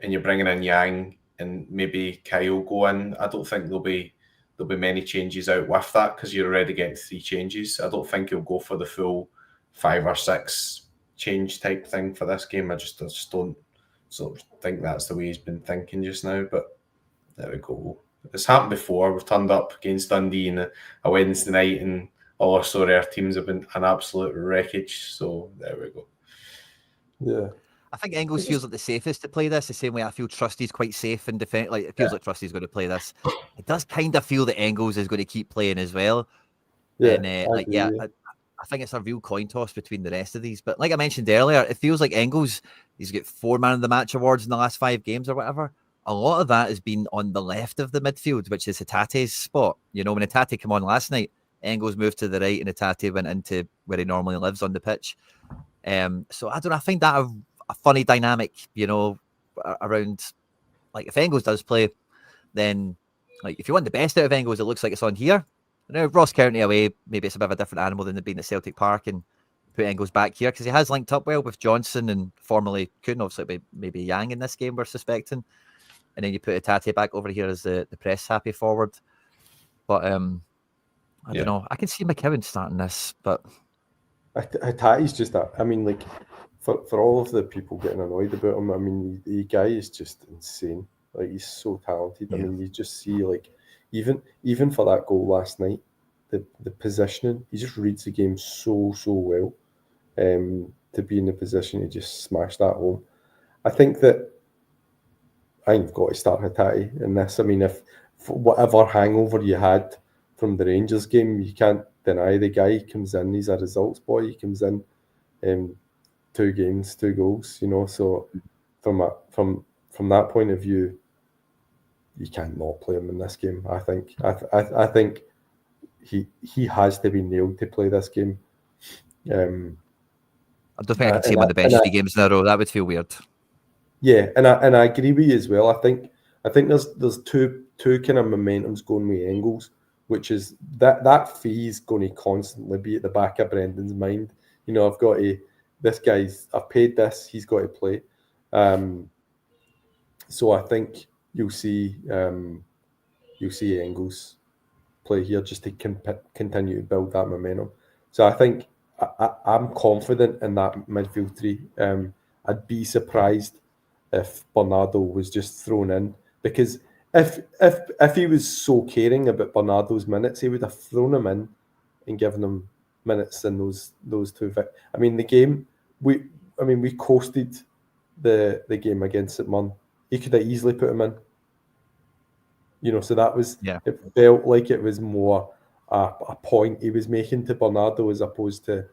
and you're bringing in Yang and maybe Kyogo in, I don't think there'll be many changes out with that, because you're already getting 3 changes. I don't think you'll go for the full 5 or 6 change type thing for this game. I just don't sort of think that's the way he's been thinking just now. But there we go. It's happened before. We've turned up against Dundee in a Wednesday night, and all our Sorare teams have been an absolute wreckage. So there we go. Yeah. I think Engels feels like the safest to play this, the same way I feel Trusty's quite safe in defence. Like, it feels like Trusty's going to play this. It does kind of feel that Engels is going to keep playing as well. Yeah, And I think it's a real coin toss between the rest of these. But like I mentioned earlier, it feels like Engels, he's got 4 man of the match awards in the last 5 games or whatever. A lot of that has been on the left of the midfield, which is Hatate's spot. You know, when Hatate came on last night, Engels moved to the right and Hatate went into where he normally lives on the pitch. So I don't know. I find that a funny dynamic, you know, around, like, if Engels does play, then, like, if you want the best out of Engels, it looks like it's on here. Now, Ross County away, maybe it's a bit of a different animal than being at Celtic Park, and put Engels back here because he has linked up well with Johnson and formerly Kuhn, obviously maybe Yang in this game, we're suspecting. And then you put Hatate back over here as the press happy forward. But I don't know. I can see McKeown starting this, but Hatate's just that. I mean, like, for all of the people getting annoyed about him, I mean, the guy is just insane. Like, he's so talented. Yeah. I mean, you just see, like, even for that goal last night, the positioning, he just reads the game so well. To be in the position to just smash that home. I think you've got to start Hatate in this. I mean, if whatever hangover you had from the Rangers game, you can't deny the guy comes in. He's a results boy. He comes in, 2 games, 2 goals. You know, so from that point of view, you can't not play him in this game. I think. I think he has to be nailed to play this game. I don't think I can see him on the bench 3 games in a row. That would feel weird. Yeah, and I agree with you as well. I think there's two kind of momentums going with Engels, which is that fee is going to constantly be at the back of Brendan's mind. You know, I've paid this, he's got to play. So I think you'll see Engels play here just to continue to build that momentum. So I think I'm confident in that midfield 3. I'd be surprised if Bernardo was just thrown in, because if he was so caring about Bernardo's minutes, he would have thrown him in and given him minutes in those 2. I mean, the game we coasted the game against St Mirren. He could have easily put him in. You know, so that was It felt like it was more a point he was making to Bernardo as opposed to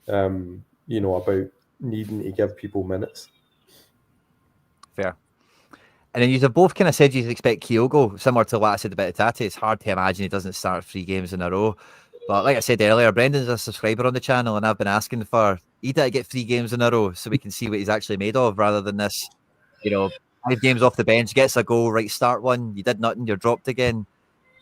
about needing to give people minutes. Fair. And then you have both kind of said you expect Kyogo, similar to what I said about Hatate. It's hard to imagine he doesn't start 3 games in a row. But like I said earlier, Brendan's a subscriber on the channel, and I've been asking for Ida to get 3 games in a row so we can see what he's actually made of, rather than this, 5 games off the bench, gets a goal, right, start one, you did nothing, you're dropped again.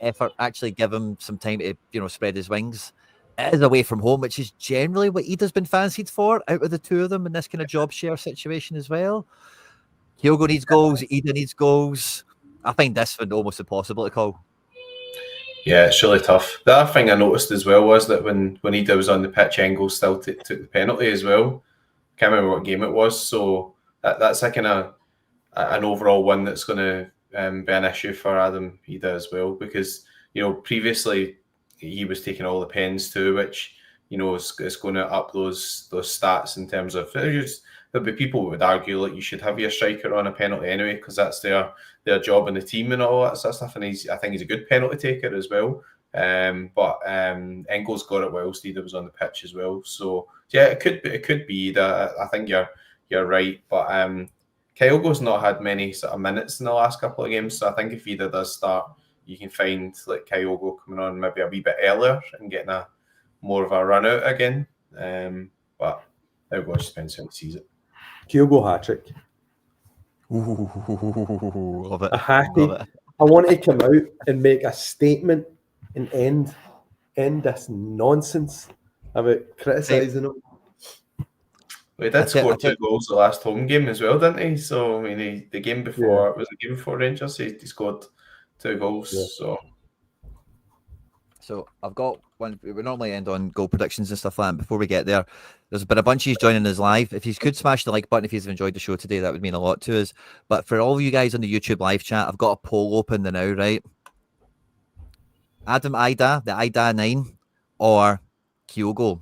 Effort, actually give him some time to, spread his wings. It is away from home, which is generally what Ida's been fancied for out of the 2 of them in this kind of job share situation as well. Kyogo needs goals, Ida needs goals. I find this one almost impossible to call. Yeah, it's really tough. The other thing I noticed as well was that when Ida was on the pitch, Engels still took the penalty as well. Can't remember what game it was. So that's a kind of an overall one that's going to be an issue for Adam Ida as well, because previously he was taking all the pens too, which is going to up those stats in terms of. There'll be people who would argue like you should have your striker on a penalty anyway, because that's their job in the team and all that sort of stuff. And I think he's a good penalty taker as well. But Engels got it whilst Ida was on the pitch as well. So yeah, it could be that. I think you're right, but Kyogo's not had many sort of minutes in the last couple of games. So I think if Ida does start, you can find like Kyogo coming on maybe a wee bit earlier and getting a more of a run out again. But it just depends how he sees it. Kyogo hat-trick. Ooh, love it. A happy. Love it. I want to come out and make a statement and end this nonsense about criticising him. Well, he did score 2 goals the last home game as well, didn't he? So I mean, the game before was the game before Rangers. He scored 2 goals. Yeah. So I've got one. We normally end on goal predictions and stuff like that. Before we get there, there's been a bunch of you joining us live. If you could smash the like button if you've enjoyed the show today, that would mean a lot to us. But for all of you guys on the YouTube live chat, I've got a poll open now, right? Adam Ida, the Ida 9, or Kyogo?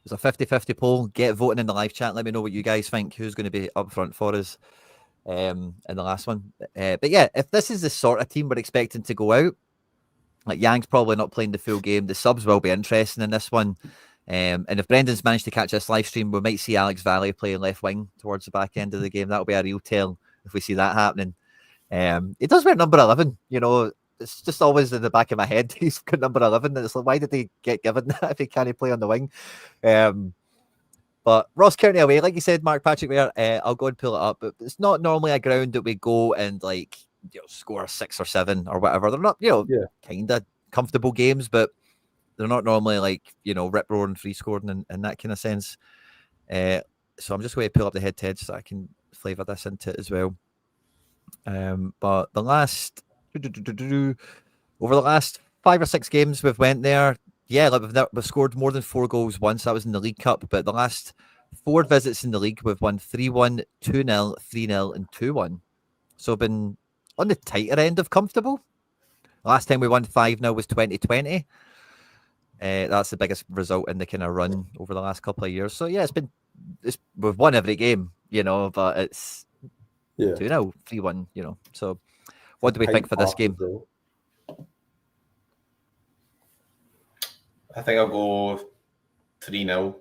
It's a 50-50 poll. Get voting in the live chat. Let me know what you guys think. Who's going to be up front for us in the last one? But yeah, if this is the sort of team we're expecting to go out, like Yang's probably not playing the full game. The subs will be interesting in this one. And if Brendan's managed to catch this live stream, we might see Alex Valley playing left wing towards the back end of the game. That'll be a real tell if we see that happening. It does wear number 11, you know. It's just always in the back of my head. He's got number 11. And it's like, why did he get given that if he can't play on the wing? But Ross County away, like you said, Mark Patrick there, I'll go and pull it up. But it's not normally a ground that we go and like, you know, score 6 or 7 or whatever. They're not, you know, kind of comfortable games, but they're not normally like, you know, rip roaring, free scoring in that kind of sense. So I'm just going to pull up the head-to-head so I can flavour this into it as well. But the last over the last 5 or 6 games we've went there, yeah, like we've scored more than 4 goals once. That was in the League Cup, but the last 4 visits in the league we've won 3-1, 2-0, 3-0, and 2-1. So been on the tighter end of comfortable. Last time we won 5-0 was 2020. That's the biggest result in the kind of run over the last couple of years. So yeah, we've won every game, you know, but it's 2-0, 3-1, you know. So what do we think for this game? I think I'll go 3-0.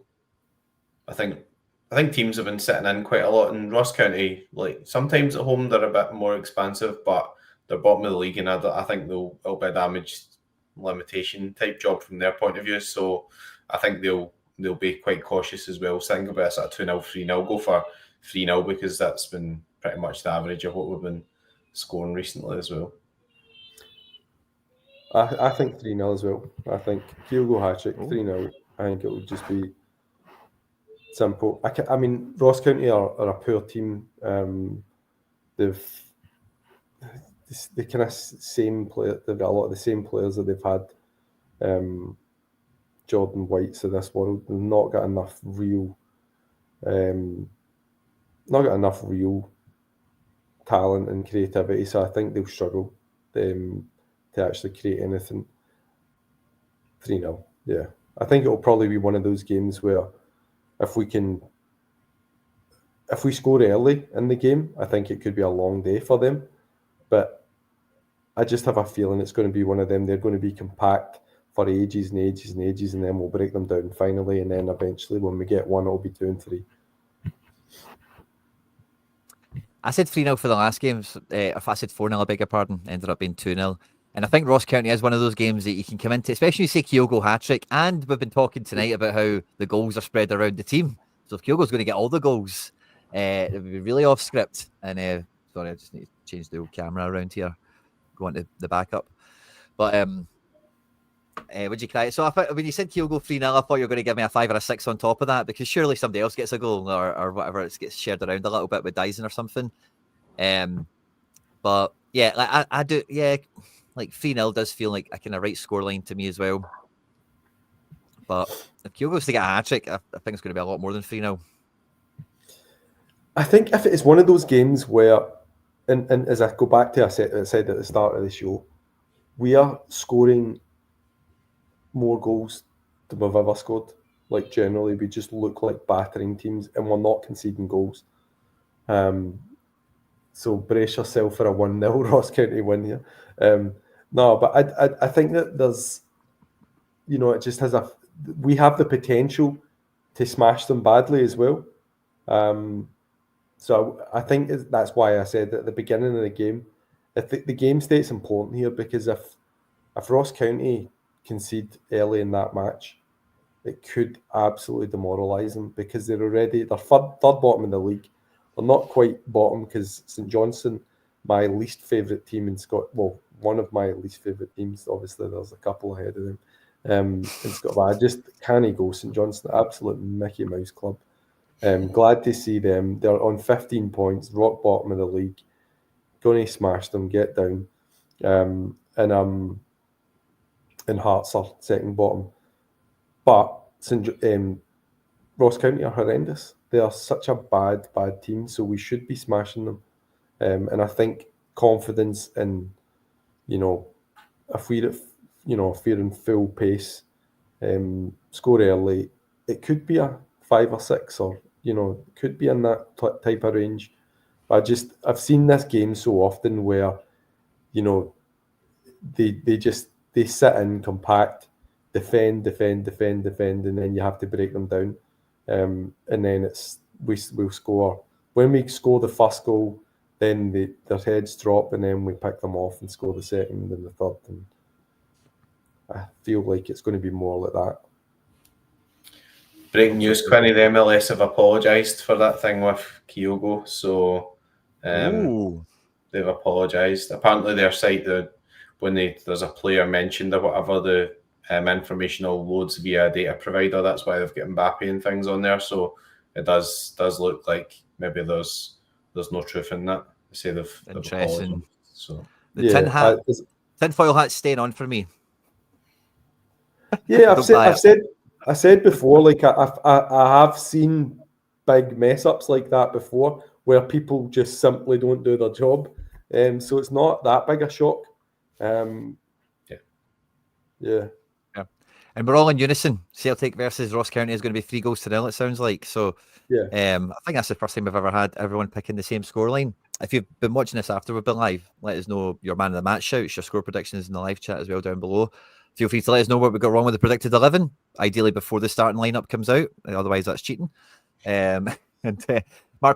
I think teams have been sitting in quite a lot in Ross County. Like sometimes at home they're a bit more expansive, but they're bottom of the league, and I think it'll be a damage limitation type job from their point of view. So I think they'll be quite cautious as well. So I think about a sort of 2-0, 3-0. Go for 3-0 because that's been pretty much the average of what we've been scoring recently as well. I think 3-0 as well. I think Kyogo hat-trick, 3-0. I think it would just be simple. I mean, Ross County are a poor team. They've the kind of same player. They've got a lot of the same players that they've had. Jordan Whites of this world. They've not got enough real talent and creativity. So I think they'll struggle to actually create anything. 3-0. Yeah, I think it'll probably be one of those games where if we score early in the game, I think it could be a long day for them. But I just have a feeling it's going to be one of them. They're going to be compact for ages and ages and ages, and then we'll break them down finally. And then eventually, when we get one, it'll be 2 and 3. I said 3-0 for the last games. If I said 4-0, I beg your pardon, ended up being 2-0. And I think Ross County is one of those games that you can come into, especially if you say Kyogo hat-trick. And we've been talking tonight about how the goals are spread around the team. So if Kyogo's going to get all the goals, it would be really off script. And sorry, I just need to change the old camera around here. Go on to the backup. But would you cry? So when you said Kyogo 3-0, I thought you were going to give me a 5 or a 6 on top of that, because surely somebody else gets a goal or whatever. It gets shared around a little bit with Daizen or something. But yeah, like I do. Yeah, like 3-0 does feel like a kind of right scoreline to me as well. But if Kyogo's to get a hat-trick, I think it's going to be a lot more than 3-0. I think if it's one of those games where, and as I go back to I said at the start of the show, we are scoring more goals than we've ever scored. Like generally, we just look like battering teams, and we're not conceding goals. So brace yourself for a 1-0 Ross County win here. No, but I think that there's, it just has we have the potential to smash them badly as well. So I think that's why I said at the beginning of the game, the game state's important here, because if Ross County concede early in that match, it could absolutely demoralise them, because they're third bottom in the league. They're not quite bottom because St Johnstone, my least favourite team in Scotland, well, one of my least favourite teams, obviously there's a couple ahead of them in Scotland. I just can't go St Johnstone, absolute Mickey Mouse club. Glad to see them. They're on 15 points, rock bottom of the league. Going to smash them, get down. And Hearts are second bottom. But Ross County are horrendous. They are such a bad team, so we should be smashing them. And I think confidence in, if we're in full pace, score early, it could be a 5 or 6, or could be in that type of range. But I've seen this game so often where, they sit in compact, defend, and then you have to break them down. And then we'll score. When we score the first goal, then their heads drop, and then we pick them off and score the second and the third. And I feel like it's going to be more like that. Breaking news, Quinny, the MLS have apologised for that thing with Kyogo. So they've apologised. Apparently their site, when there's a player mentioned or whatever, the informational loads via a data provider. That's why they've got Mbappe and things on there. So it does look like maybe there's no truth in that. They say they've apologised. So the tinfoil hat's staying on for me. Yeah, I said before, like I have seen big mess ups like that before, where people just simply don't do their job. So it's not that big a shock. Yeah. And we're all in unison. Celtic versus Ross County is going to be 3-0, it sounds like. So yeah, I think that's the first time we've ever had everyone picking the same scoreline. If you've been watching this after we've been live, let us know your man of the match shouts, your score predictions in the live chat as well down below. Feel free to let us know what we got wrong with the predicted 11, ideally before the starting lineup comes out. Otherwise, that's cheating. Mark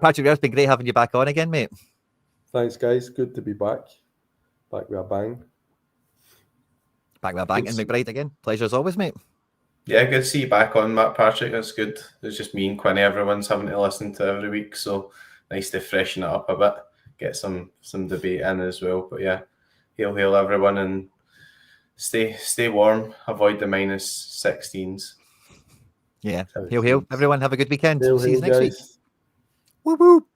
Patrick, it's been great having you back on again, mate. Thanks, guys. Good to be back. Back with a bang. Back with a bang. And McBride again. Pleasure as always, mate. Yeah, good to see you back on, Matt Patrick. That's good. It's just me and Quinny. Everyone's having to listen to every week, so nice to freshen it up a bit, get some debate in as well. But yeah, hail everyone, and stay warm. Avoid the -16s. Yeah, hail everyone. Have a good weekend. Hail, see you next guys. week. Woo woo.